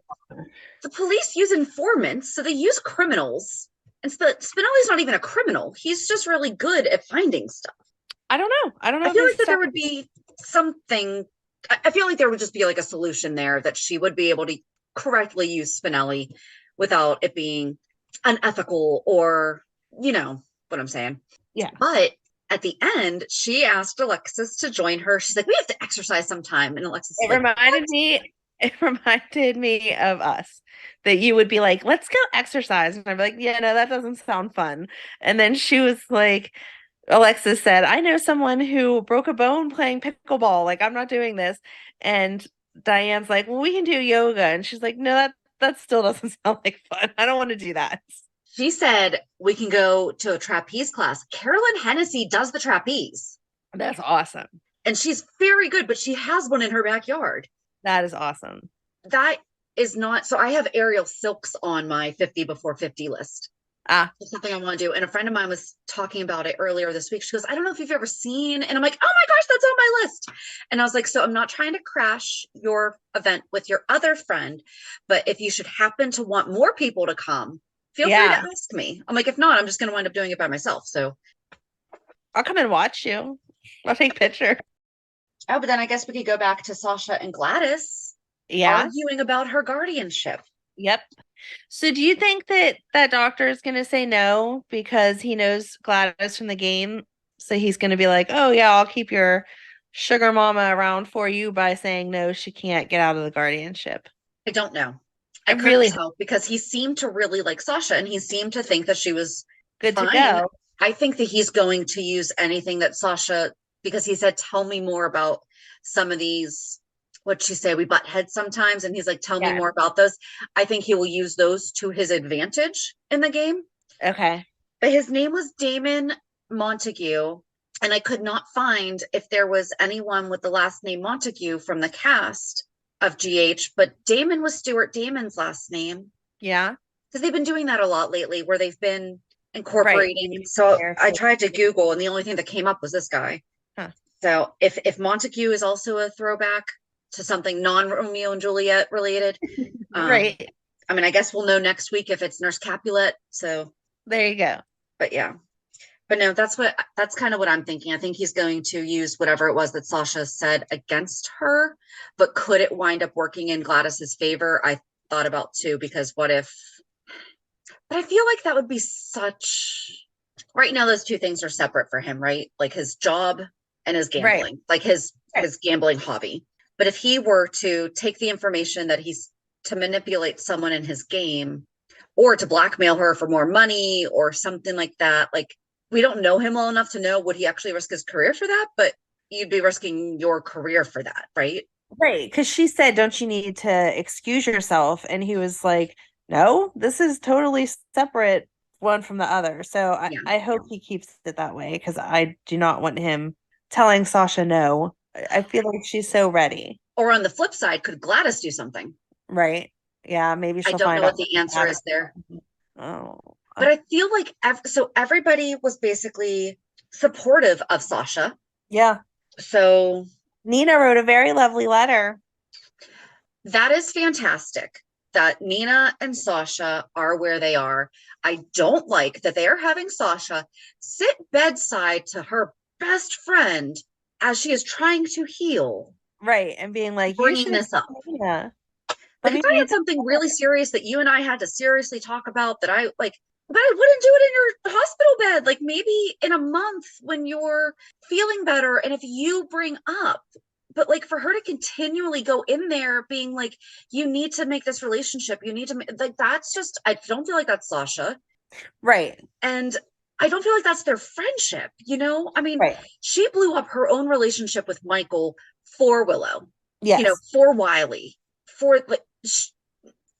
the police use informants, so they use criminals. And Spinelli's not even a criminal. He's just really good at finding stuff. I don't know. I feel like that there would be something. I feel like there would just be like a solution there that she would be able to correctly use Spinelli without it being unethical, or, you know what I'm saying. Yeah. But at the end, she asked Alexis to join her. She's like, we have to exercise sometime. And Alexis, it reminded me of us, that you would be like, let's go exercise. And I'd be like, yeah, no, that doesn't sound fun. And then she was like, Alexis said, I know someone who broke a bone playing pickleball. Like, I'm not doing this. And Diane's like, well, we can do yoga. And she's like, no, that still doesn't sound like fun. I don't want to do that. She said we can go to a trapeze class. Carolyn Hennessy does the trapeze. That's awesome. And she's very good, but she has one in her backyard. That is awesome. That is not, so I have aerial silks on my 50 before 50 list. It's something I want to do. And a friend of mine was talking about it earlier this week. She goes, I don't know if you've ever seen, and I'm like, oh my gosh, that's on my list. And I was like, so I'm not trying to crash your event with your other friend, but if you should happen to want more people to come, feel free to ask me. I'm like, if not, I'm just going to wind up doing it by myself. So I'll come and watch you. I'll take a picture. Oh, but then I guess we could go back to Sasha and Gladys arguing about her guardianship. Yep. So do you think that that doctor is going to say no because he knows Gladys from the game? So he's going to be like, oh, yeah, I'll keep your sugar mama around for you by saying no, she can't get out of the guardianship. I don't know. I couldn't really tell because he seemed to really like Sasha and he seemed to think that she was good fine. to go. I think that he's going to use anything that Sasha, because he said, tell me more about some of these, what'd she say? We butt heads sometimes. And he's like, tell me more about those. I think he will use those to his advantage in the game. Okay. But his name was Damon Montague. And I could not find if there was anyone with the last name Montague from the cast of GH, but Damon was Stuart Damon's last name. Yeah. Because they've been doing that a lot lately where they've been incorporating. Right. So I tried to Google and the only thing that came up was this guy. Huh. So if Montague is also a throwback to something non-Romeo and Juliet related. Right. I mean, I guess we'll know next week if it's Nurse Capulet. So there you go. But yeah. But no, that's kind of what I'm thinking. I think he's going to use whatever it was that Sasha said against her, but could it wind up working in Gladys's favor? I thought about too, because what if, but I feel like that would be right now, those two things are separate for him, right? Like his job and his gambling, like his gambling hobby. But if he were to take the information that he's to manipulate someone in his game or to blackmail her for more money or something like that, like, we don't know him well enough to know would he actually risk his career for that, but you'd be risking your career for that, right? Right, because she said, don't you need to excuse yourself? And he was like, no, this is totally separate one from the other. So I hope he keeps it that way because I do not want him telling Sasha no. I feel like she's so ready. Or on the flip side, could Gladys do something? Right. Yeah, maybe she'll I don't find know out what the answer is there. Oh. But I feel like so everybody was basically supportive of Sasha. Yeah. So Nina wrote a very lovely letter. That is fantastic that Nina and Sasha are where they are. I don't like that they are having Sasha sit bedside to her best friend as she is trying to heal. Right. And being like, bringing this up. Yeah. Like if I had something really serious that you and I had to seriously talk about that I like, but I wouldn't do it in your hospital bed. Like maybe in a month when you're feeling better. And if you bring up, but like for her to continually go in there being like, you need to make this relationship. You need to like, that's just, I don't feel like that's Sasha. Right. And I don't feel like that's their friendship. You know, I mean, she blew up her own relationship with Michael for Willow. Yes. You know, for Wiley, for like,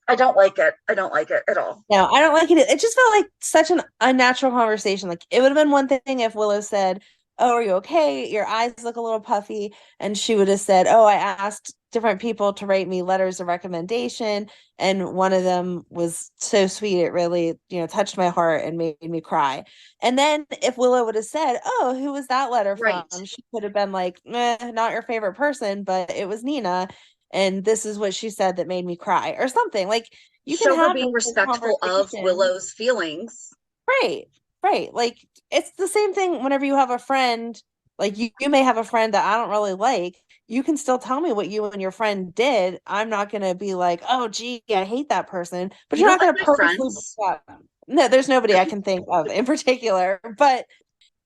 I don't like it. I don't like it at all. No, I don't like it. It just felt like such an unnatural conversation. Like it would have been one thing if Willow said, oh, are you okay? Your eyes look a little puffy. And she would have said, oh, I asked different people to write me letters of recommendation. And one of them was so sweet. It really, touched my heart and made me cry. And then if Willow would have said, oh, who was that letter from? She could have been like, not your favorite person, but it was Nina. And this is what she said that made me cry or something. Like you can have being respectful of Willow's feelings. Right. Like it's the same thing whenever you have a friend, like you may have a friend that I don't really like. You can still tell me what you and your friend did. I'm not going to be like, oh, gee, I hate that person. But you're not going to purposely. No, there's nobody I can think of in particular. But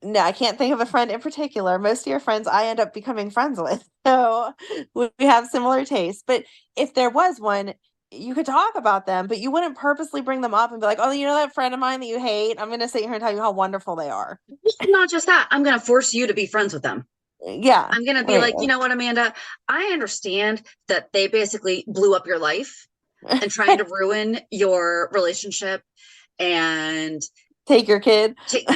no, I can't think of a friend in particular. Most of your friends I end up becoming friends with. So we have similar tastes. But if there was one, you could talk about them, but you wouldn't purposely bring them up and be like, oh, you know that friend of mine that you hate? I'm going to sit here and tell you how wonderful they are. Not just that. I'm going to force you to be friends with them. Yeah. I'm gonna be right. like, you know what, Amanda? I understand that they basically blew up your life and trying to ruin your relationship and Take your kid. take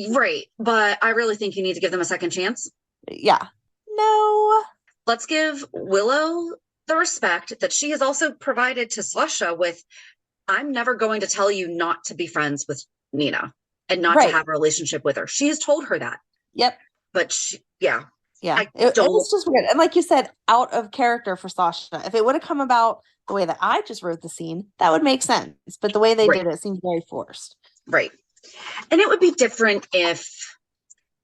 right. But I really think you need to give them a second chance. Yeah. No. Let's give Willow the respect that she has also provided to Sasha with, I'm never going to tell you not to be friends with Nina and not to Right. have a relationship with her. She has told her that. Yep. But she, yeah. Yeah. I It don't was just weird. And like you said, out of character for Sasha. If it would have come about the way that I just wrote the scene, that would make sense. But the way they Right. did it seemed very forced. right. And it would be different if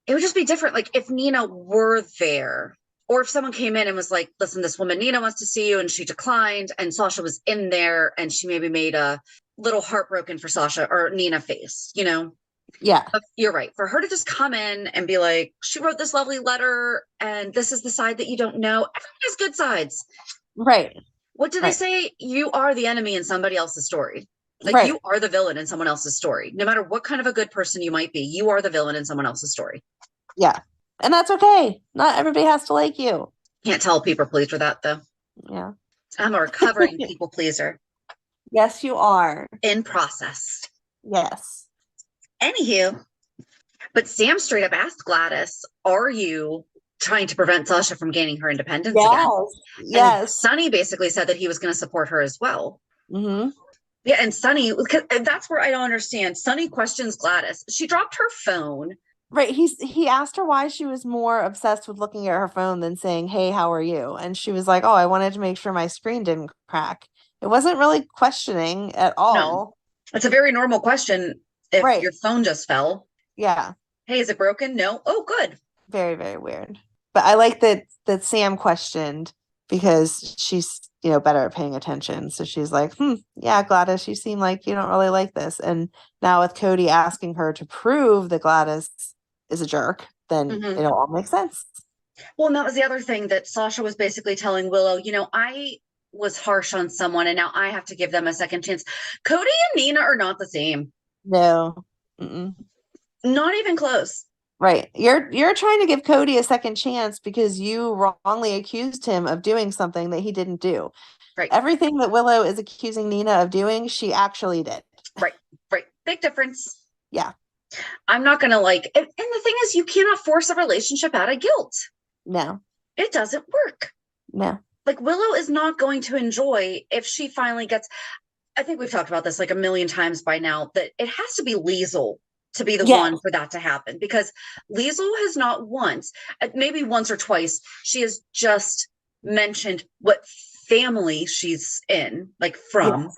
it would just be different. Like if Nina were there, or if someone came in and was like, listen, this woman, Nina, wants to see you, and she declined, and Sasha was in there, and she maybe made a little heartbroken for Sasha or Nina face, you know? Yeah. But you're right. For her to just come in and be like, she wrote this lovely letter, and this is the side that you don't know. Everyone has good sides. Right. What do they Right. say? You are the enemy in somebody else's story. Like Right. you are the villain in someone else's story. No matter what kind of a good person you might be, you are the villain in someone else's story. Yeah. And that's okay. Not everybody has to like you. Can't tell people pleaser that though. Yeah. I'm a recovering people pleaser Yes, you are. in process. Yes. Anywho, but Sam straight up asked Gladys, are you trying to prevent Sasha from gaining her independence again? Yes. And Yes. Sonny basically said that he was going to support her as well. Mm-hmm. Yeah, and Sonny, that's where I don't understand. Sonny questions Gladys. She dropped her phone. Right. He asked her why she was more obsessed with looking at her phone than saying, "Hey, how are you?" And she was like, "Oh, I wanted to make sure my screen didn't crack." It wasn't really questioning at all. It's a very normal question if Right. your phone just fell. Yeah. Hey, is it broken? No. Oh, good. Very, very weird. But I like that Sam questioned because she's, better at paying attention. So she's like, yeah, Gladys, you seem like you don't really like this. And now with Cody asking her to prove that Gladys is a jerk, then Mhm. it'll all make sense. Well, and that was the other thing that Sasha was basically telling Willow, I was harsh on someone and now I have to give them a second chance. Cody and Nina are not the same. No. Mm-mm. Not even close. Right. You're trying to give Cody a second chance because you wrongly accused him of doing something that he didn't do. Right. Everything that Willow is accusing Nina of doing, she actually did. Right. Big difference. Yeah. I'm not going to and the thing is, you cannot force a relationship out of guilt. No. It doesn't work. No. Like Willow is not going to enjoy if she finally gets, I think we've talked about this like a million times by now, that it has to be Liesl to be the Yes. one for that to happen, because Liesl has not once, maybe once or twice, she has just mentioned what family she's in, like from. Yes.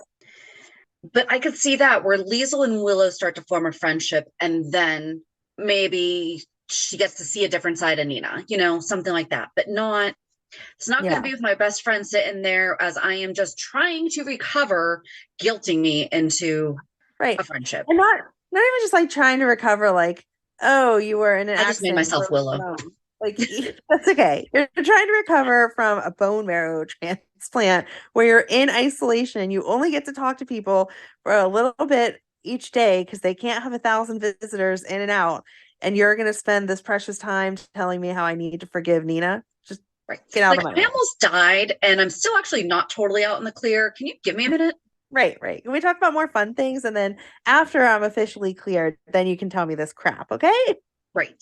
But I could see that where Liesl and Willow start to form a friendship, and then maybe she gets to see a different side of Nina, something like that. But it's not going to be with my best friend sitting there as I am just trying to recover, guilting me into Right. a friendship. And not even just like trying to recover, like, oh, you were in an I just made accident, myself Willow. Like that's okay. You're trying to recover from a bone marrow transplant where you're in isolation. You only get to talk to people for a little bit each day because they can't have 1,000 visitors in and out. And you're going to spend this precious time telling me how I need to forgive Nina. Just get out of my way. I almost died, and I'm still actually not totally out in the clear. Can you give me a minute? Right. Can we talk about more fun things? And then after I'm officially cleared, then you can tell me this crap, okay? Right.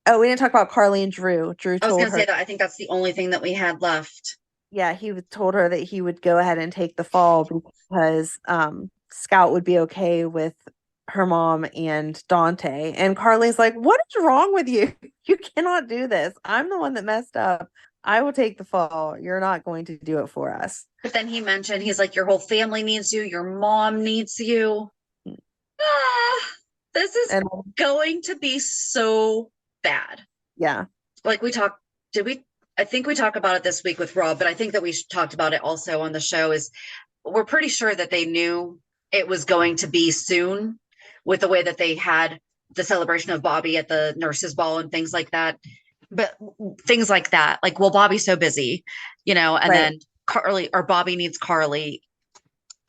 Oh, we didn't talk about Carly and Drew. Drew I was told going to her. say that I think that's the only thing that we had left. Yeah, he told her that he would go ahead and take the fall because Scout would be okay with her mom and Dante. And Carly's like, what is wrong with you? You cannot do this. I'm the one that messed up. I will take the fall. You're not going to do it for us. But then he mentioned, he's like, your whole family needs you. Your mom needs you. This is going to be so bad. Yeah. Like I think we talked about it this week with Rob, but I think that we talked about it also on the show, is we're pretty sure that they knew it was going to be soon with the way that they had the celebration of Bobby at the nurses' ball and things like that. But things like that, like, well, Bobby's so busy, and then Carly, or Bobby needs Carly.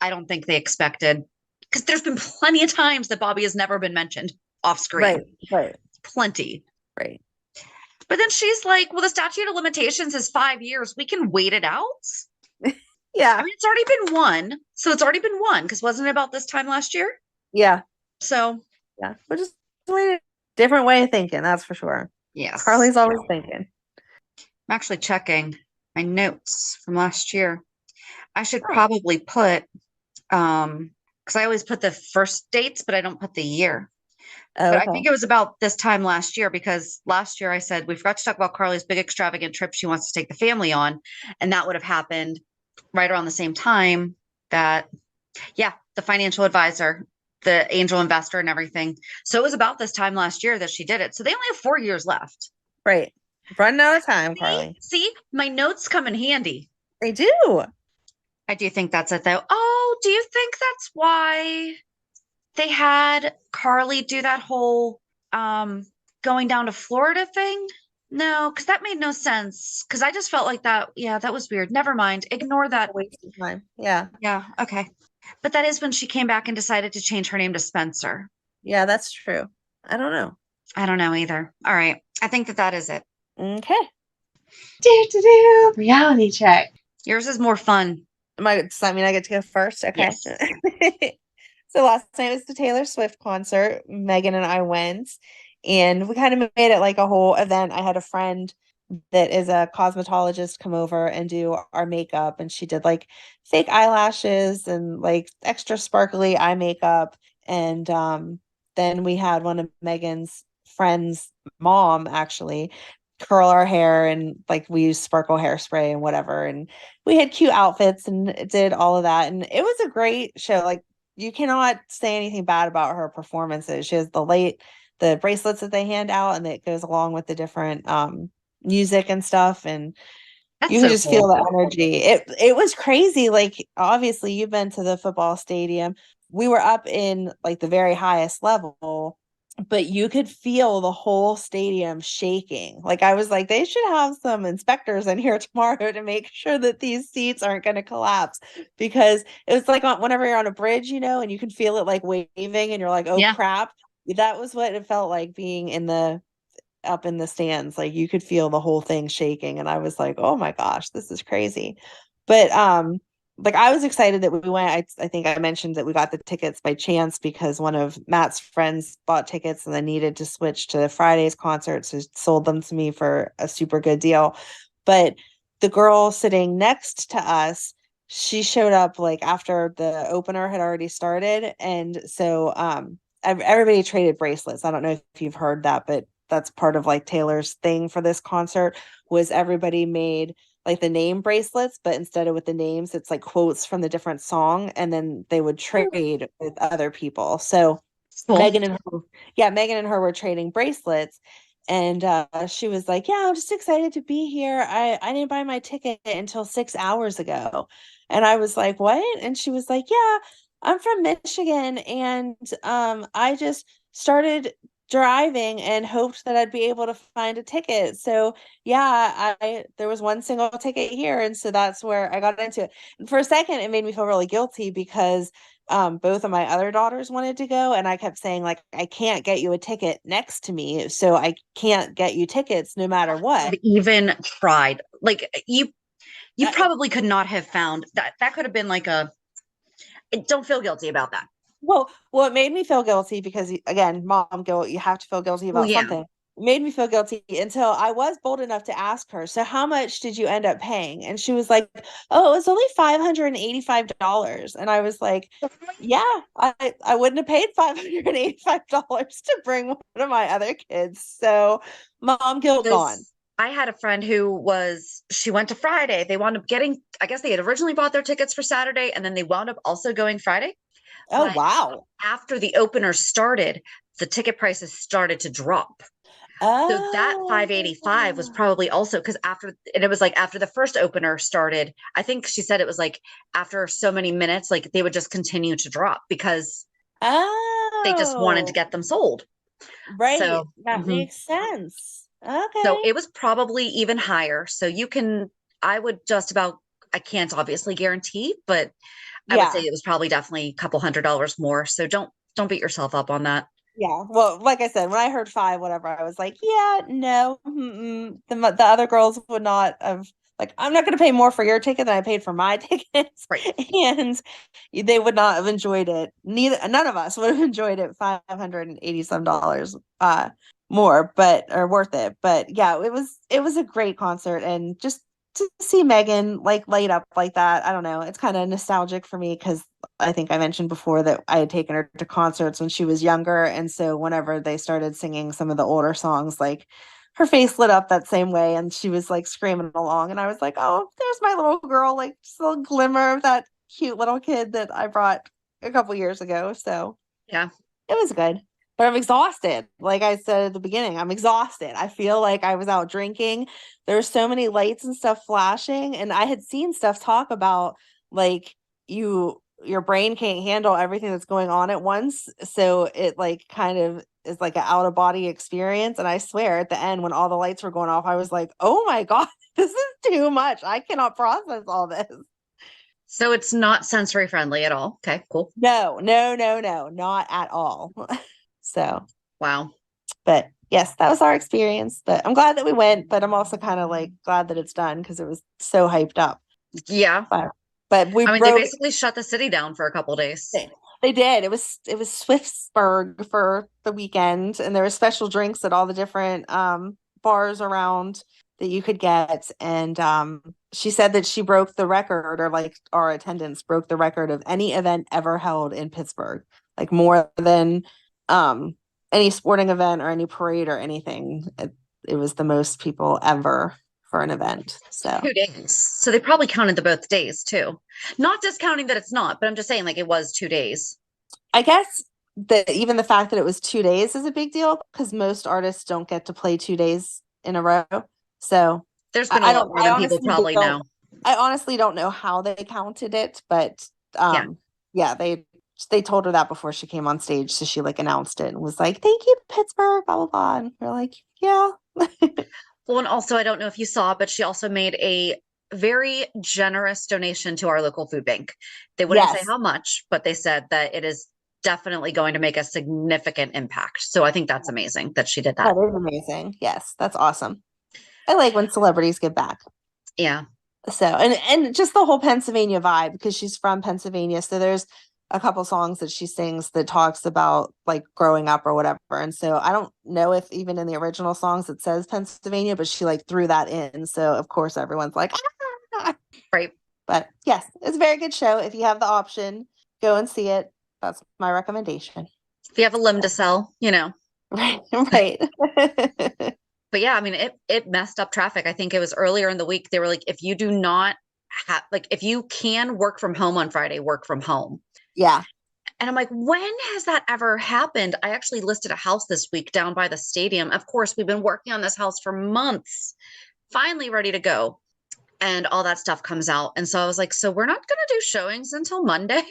I don't think they expected, because there's been plenty of times that Bobby has never been mentioned off screen. Right. Plenty. Right. But then she's like, well, the statute of limitations is 5 years. We can wait it out. Yeah. I mean, it's already been won. So it's already been won because wasn't it about this time last year? Yeah. So, Yeah. We're just different way of thinking, that's for sure. yes. Carly's always thinking. I'm actually checking my notes from last year. I should probably put, because I always put the first dates, but I don't put the year. Oh, But I okay. think it was about this time last year because last year I said we forgot to talk about Carly's big extravagant trip she wants to take the family on. And that would have happened right around the same time that, yeah, the financial advisor, the angel investor and everything. So it was about this time last year that she did it. So they only have 4 years left. Right. Running out of time, Carly. See, my notes come in handy. They do. I do think that's it though. Oh, do you think that's why they had Carly do that whole going down to Florida thing? No, because that made no sense. Because I just felt like that, yeah, that was weird. Never mind. Ignore that. A waste of time. Yeah. Yeah, okay. But that is when she came back and decided to change her name to Spencer. Yeah, that's true. I don't know. I don't know either. All right. I think that is it. Okay. Reality check. Yours is more fun. Does that mean I get to go first? Okay. Yes. So last night was the Taylor Swift concert. Megan and I went, and we kind of made it like a whole event. I had a friend that is a cosmetologist come over and do our makeup, and she did like fake eyelashes and like extra sparkly eye makeup. And then we had one of Megan's friends' mom actually curl our hair, and like we used sparkle hairspray and whatever, and we had cute outfits and did all of that, and it was a great show. Like, you cannot say anything bad about her performances. She has the bracelets that they hand out, and it goes along with the different music and stuff, and That's you so can just cool. feel the energy. It was crazy. Like, obviously you've been to the football stadium. We were up in like the very highest level, but you could feel the whole stadium shaking. Like, I was like, they should have some inspectors in here tomorrow to make sure that these seats aren't going to collapse, because it was like whenever you're on a bridge, and you can feel it like waving, and you're like, oh Yeah. crap. That was what it felt like being up in the stands. Like, you could feel the whole thing shaking, and I was like, oh my gosh, this is crazy. But like, I was excited that we went. I think I mentioned that we got the tickets by chance because one of Matt's friends bought tickets and then needed to switch to Friday's concert, so sold them to me for a super good deal. But the girl sitting next to us, she showed up like after the opener had already started, and so everybody traded bracelets. I don't know if you've heard that, but that's part of like Taylor's thing for this concert, was everybody made like the name bracelets, but instead of with the names, it's like quotes from the different song, and then they would trade with other people. So Cool. Megan and her were trading bracelets, and she was like, yeah, I'm just excited to be here. I didn't buy my ticket until 6 hours ago. And I was like, what? And she was like, yeah, I'm from Michigan, and I just started driving and hoped that I'd be able to find a ticket. So yeah, there was one single ticket here, and so that's where I got into it. And for a second, it made me feel really guilty because both of my other daughters wanted to go, and I kept saying, like, I can't get you a ticket next to me, so I can't get you tickets no matter what. I've even tried. Like, you probably could not have found that. That could have been like don't feel guilty about that. Well, it made me feel guilty because, again, mom guilt, you have to feel guilty about something. It made me feel guilty until I was bold enough to ask her, so how much did you end up paying? And she was like, oh, it was only $585. And I was like, yeah, I wouldn't have paid $585 to bring one of my other kids. So mom guilt gone. I had a friend she went to Friday. They wound up I guess they had originally bought their tickets for Saturday, and then they wound up also going Friday. Oh, But wow. after the opener started, the ticket prices started to drop. So that $585 was probably also because it was like after the first opener started, I think she said it was like after so many minutes, like they would just continue to drop because they just wanted to get them sold. Right. So, that makes sense. Okay. So it was probably even higher. So I can't obviously guarantee, but I would say it was probably definitely a couple $100 more. So don't beat yourself up on that. Yeah. Well, like I said, when I heard five, whatever, I was like, yeah, no. The other girls would not have, like, I'm not going to pay more for your ticket than I paid for my tickets. Right. And they would not have enjoyed it. None of us would have enjoyed it $580 some dollars more, but or worth it. But yeah, it was a great concert, and just to see Megan like light up like that, I don't know. It's kind of nostalgic for me because I think I mentioned before that I had taken her to concerts when she was younger. And so whenever they started singing some of the older songs, like her face lit up that same way and she was like screaming along. And I was like, oh, there's my little girl, like just a little glimmer of that cute little kid that I brought a couple years ago. So Yeah. it was good. But I'm exhausted. Like I said at the beginning, I'm exhausted. I feel like I was out drinking. There's so many lights and stuff flashing. And I had seen stuff talk about like your brain can't handle everything that's going on at once. So it like kind of is like an out of body experience. And I swear at the end when all the lights were going off, I was like, oh my God, this is too much. I cannot process all this. So it's not sensory friendly at all. Okay, cool. No, not at all. So, Wow. but yes, that was our experience. But I'm glad that we went, but I'm also kind of like glad that it's done because it was so hyped up. Yeah. But we I mean, they rode, basically shut the city down for a couple days. they did. It was Swiftsburg for the weekend, and there were special drinks at all the different bars around that you could get. And she said that she broke the record, or like our attendance broke the record of any event ever held in Pittsburgh, like more than any sporting event or any parade or anything. It was the most people ever for an event. So 2 days. So they probably counted the both days too. Not discounting that it's not, but I'm just saying like it was 2 days. I guess that even the fact that it was 2 days is a big deal because most artists don't get to play 2 days in a row. So There's been I a lot don't. more I than people honestly probably don't. know. I honestly don't know how they counted it, but Yeah. yeah, they told her that before she came on stage, so she like announced it and was like, "Thank you, Pittsburgh," blah blah blah, and we're like, "Yeah." Well, and also, I don't know if you saw, but she also made a very generous donation to our local food bank. They wouldn't say Yes, how much, but they said that it is definitely going to make a significant impact. So I think that's amazing that she did that. that is amazing. Yes, that's awesome. I like when celebrities give back. Yeah. So and just the whole Pennsylvania vibe because she's from Pennsylvania. So there's a couple songs that she sings that talks about like growing up or whatever. And so I don't know if even in the original songs it says Pennsylvania, but she like threw that in. So of course everyone's like, ah! Right. But yes, it's a very good show. If you have the option, go and see it. That's my recommendation. If you have a limb to sell, you know. Right, right. But yeah, I mean, it messed up traffic. I think it was earlier in the week. They were like, if you do not have, like, if you can work from home on Friday, work from home. Yeah. And I'm like, when has that ever happened? I actually listed a house this week down by the stadium. Of course, we've been working on this house for months, finally ready to go. And all that stuff comes out. And so I was like, so we're not going to do showings until Monday.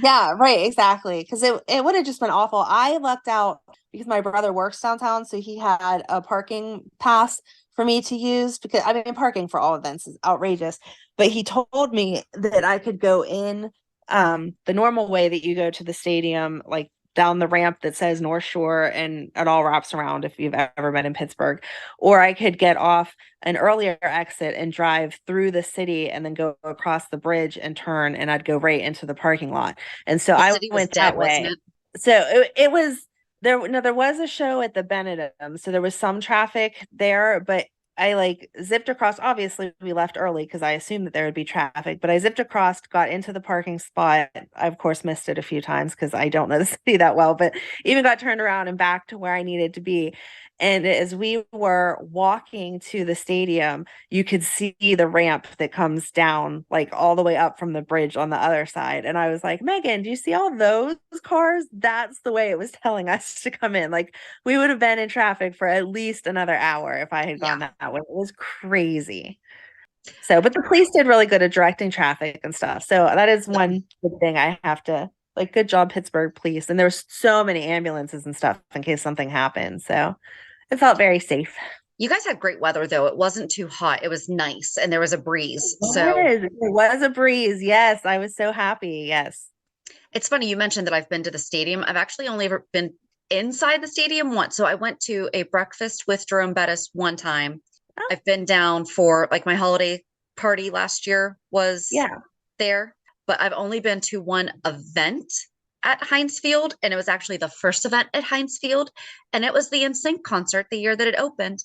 Yeah, right, exactly. Because it would have just been awful. I lucked out because my brother works downtown, so he had a parking pass for me to use because I mean parking for all events is outrageous. But he told me that I could go in the normal way that you go to the stadium, like down the ramp that says North Shore and it all wraps around if you've ever been in Pittsburgh, or I could get off an earlier exit and drive through the city and then go across the bridge and turn and I'd go right into the parking lot. And so The I city was went dead, that wasn't way. it? So it was there. No, there was a show at the Benedum, so there was some traffic there, but I like zipped across. Obviously, we left early because I assumed that there would be traffic, but I zipped across, got into the parking spot. I, of course, missed it a few times because I don't know the city that well, but even got turned around and back to where I needed to be. And as we were walking to the stadium, you could see the ramp that comes down, like all the way up from the bridge on the other side. And I was like, Megan, do you see all those cars? That's the way it was telling us to come in. Like, we would have been in traffic for at least another hour if I had gone that way. It was crazy. So, but the police did really good at directing traffic and stuff. So that is one good thing I have to like. Good job, Pittsburgh police. And there was so many ambulances and stuff in case something happened. So it felt very safe. You guys had great weather though. It wasn't too hot. It was nice and there was a breeze. So It was a breeze. Yes, I was so happy. Yes. it's funny you mentioned that I've been to the stadium. I've actually only ever been inside the stadium once. So I went to a breakfast with Jerome Bettis one time. Oh. I've been down for like my holiday party last year was there, but I've only been to one event at Heinz Field, and it was actually the first event at Heinz Field, and it was the NSYNC concert the year that it opened.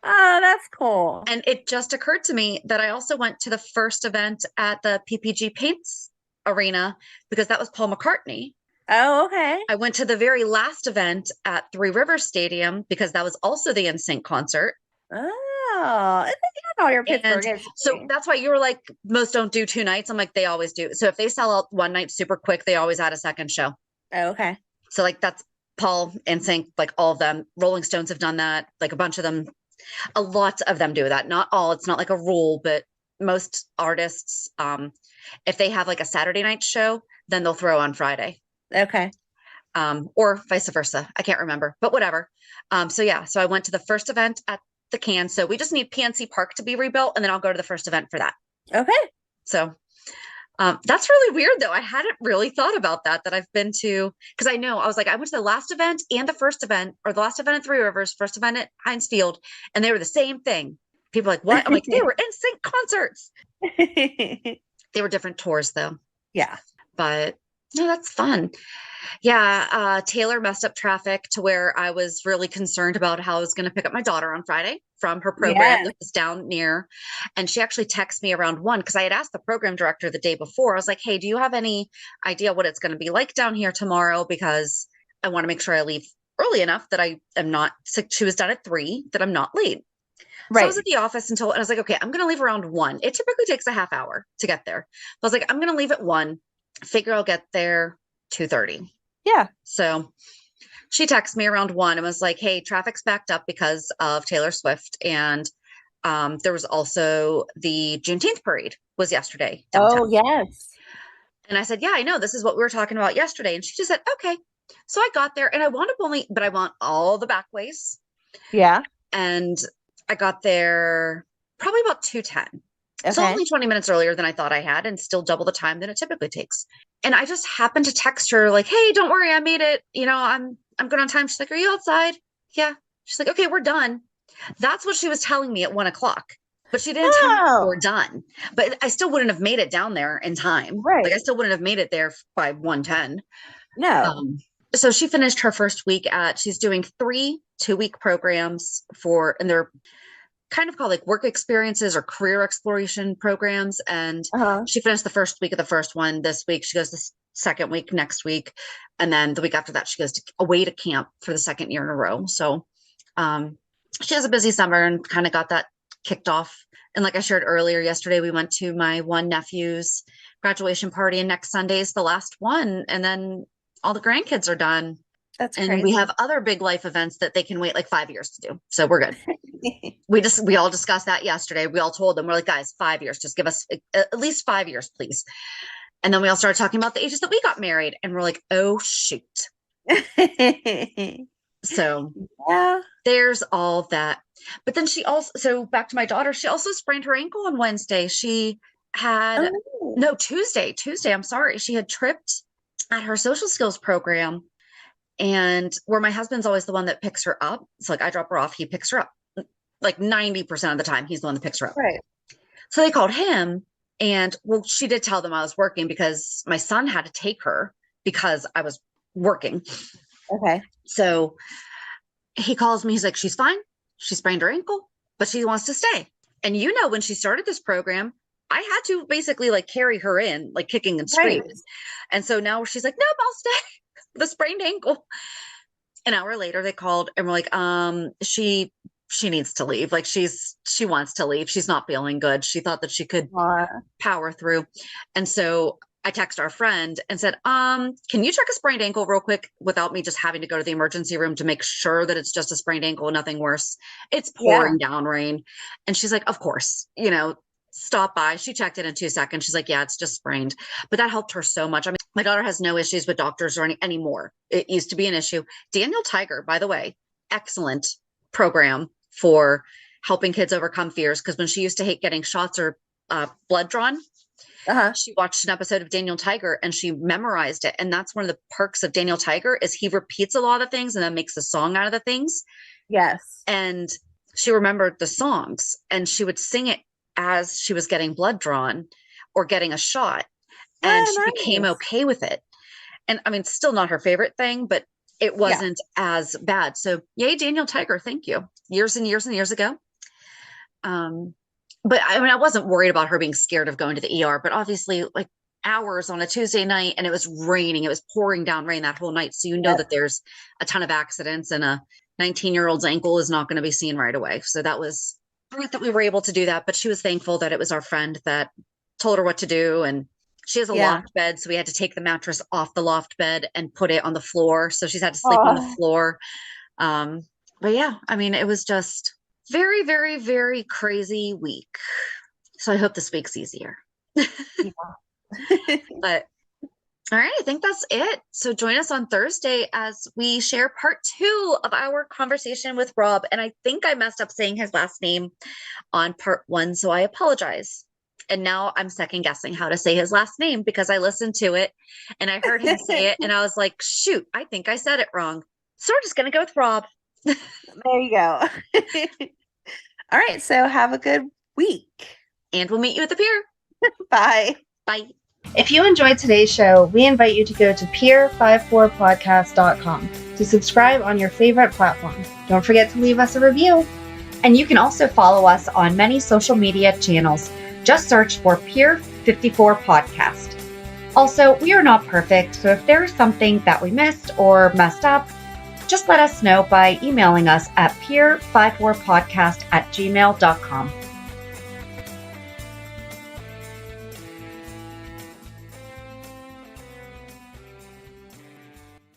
Oh, that's cool. And it just occurred to me that I also went to the first event at the PPG Paints Arena because that was Paul McCartney. Oh, okay. I went to the very last event at Three Rivers Stadium because that was also the NSYNC concert. Oh, and then you have all your Pittsburgh And so history. that's why you were like, most don't do 2 nights. I'm like, they always do. So if they sell out one night super quick, they always add a second show. Oh, okay. So like that's Paul and Sync, like all of them. Rolling Stones have done that. Like a bunch of them, a lot of them do that. Not all. It's not like a rule, but most artists, if they have like a Saturday night show, then they'll throw on Friday. Okay. Or vice versa. I can't remember, but whatever. So yeah, so I went to the first event at the Can. So we just need PNC Park to be rebuilt, and then I'll go to the first event for that. Okay. So that's really weird though. I hadn't really thought about that I've been to, because I know I was like, I went to the last event and the first event, or the last event at Three Rivers, first event at Heinz Field, and they were the same thing. People are like, what? I'm like, they were NSYNC concerts. They were different tours though. Yeah. But no, that's fun. Yeah, Taylor messed up traffic to where I was really concerned about how I was going to pick up my daughter on Friday from her program that was down near. And she actually texted me around 1 because I had asked the program director the day before. I was like, hey, do you have any idea what it's going to be like down here tomorrow? Because I want to make sure I leave early enough that I am not sick. She was done at 3, that I'm not late. So I was at the office and I was like, okay, I'm going to leave around 1. It typically takes a half hour to get there. I was like, I'm going to leave at 1, figure I'll get there 2:30. Yeah. So she texted me around 1 and was like, hey, traffic's backed up because of Taylor Swift. And there was also the Juneteenth parade was yesterday downtown. Oh, yes. And I said, yeah, I know. This is what we were talking about yesterday. And she just said, okay. So I got there and I want all the back ways. Yeah. And I got there probably about 2:10. So only 20 minutes earlier than I thought I had, and still double the time than it typically takes. And I just happened to text her like, hey, don't worry, I made it. You know, I'm good on time. She's like, are you outside? Yeah. She's like, okay, we're done. That's what she was telling me at 1 o'clock, but she didn't tell me we're done. But I still wouldn't have made it down there in time. Right. Like I still wouldn't have made it there by 1:10. No. So she finished her first week she's doing 3 2-week programs and they're kind of called like work experiences or career exploration programs. And she finished the first week of the first one this week. She goes the second week next week. And then the week after that, she goes away to camp for the second year in a row. So she has a busy summer and kind of got that kicked off. And like I shared earlier, yesterday, we went to my one nephew's graduation party, and next Sunday is the last one. And then all the grandkids are done. That's and crazy. We have other big life events that they can wait like 5 years to do. So we're good. We all discussed that yesterday. We all told them, we're like, guys, 5 years, just give us at least 5 years, please. And then we all started talking about the ages that we got married, and we're like, oh shoot. So yeah, there's all that. But then so back to my daughter, she also sprained her ankle on Wednesday. She had Tuesday, I'm sorry. She had tripped at her social skills program. And where my husband's always the one that picks her up. It's like I drop her off, he picks her up. Like 90% of the time, he's the one that picks her up. Right. So they called him, and she did tell them I was working because my son had to take her because I was working. Okay. So he calls me, he's like, she's fine. She sprained her ankle, but she wants to stay. And when she started this program, I had to basically like carry her in, like kicking and screaming. Right. And so now she's like, nope, I'll stay. The sprained ankle. An hour later they called and we're like, she needs to leave. Like she wants to leave. She's not feeling good. She thought that she could power through. And so I texted our friend and said, can you check a sprained ankle real quick without me just having to go to the emergency room to make sure that it's just a sprained ankle, nothing worse. It's pouring down rain. And she's like, of course, stop by. She checked it in 2 seconds. She's like, yeah, it's just sprained. But that helped her so much. I mean, my daughter has no issues with doctors or anymore. It used to be an issue. Daniel Tiger, by the way, excellent program for helping kids overcome fears. Because when she used to hate getting shots or blood drawn, Uh-huh. She watched an episode of Daniel Tiger and she memorized it. And that's one of the perks of Daniel Tiger is he repeats a lot of things and then makes a song out of the things. Yes. And she remembered the songs and she would sing it as she was getting blood drawn or getting a shot. And Oh, she became nice. okay with it. And I mean, still not her favorite thing, but it wasn't as bad. So yay, Daniel Tiger. Thank you. Years and years and years ago. But I mean, I wasn't worried about her being scared of going to the ER, but obviously like hours on a Tuesday night and it was raining, it was pouring down rain that whole night. So you know that there's a ton of accidents and a 19-year-old's ankle is not going to be seen right away. So that was great that we were able to do that. But she was thankful that it was our friend that told her what to do. And she has a loft bed. So we had to take the mattress off the loft bed and put it on the floor. So she's had to sleep on the floor. But yeah, I mean, it was just very, very, very crazy week. So I hope this week's easier. But all right, I think that's it. So join us on Thursday as we share part 2 of our conversation with Rob. And I think I messed up saying his last name on part 1, so I apologize. And now I'm second guessing how to say his last name because I listened to it and I heard him say it and I was like, shoot, I think I said it wrong. So we're just going to go with Rob. There you go. All right. So have a good week. And we'll meet you at the pier. Bye. Bye. If you enjoyed today's show, we invite you to go to pier54podcast.com to subscribe on your favorite platform. Don't forget to leave us a review. And you can also follow us on many social media channels. Just search for Pier 54 Podcast. Also, we are not perfect, so if there is something that we missed or messed up, just let us know by emailing us at pier54podcast@gmail.com.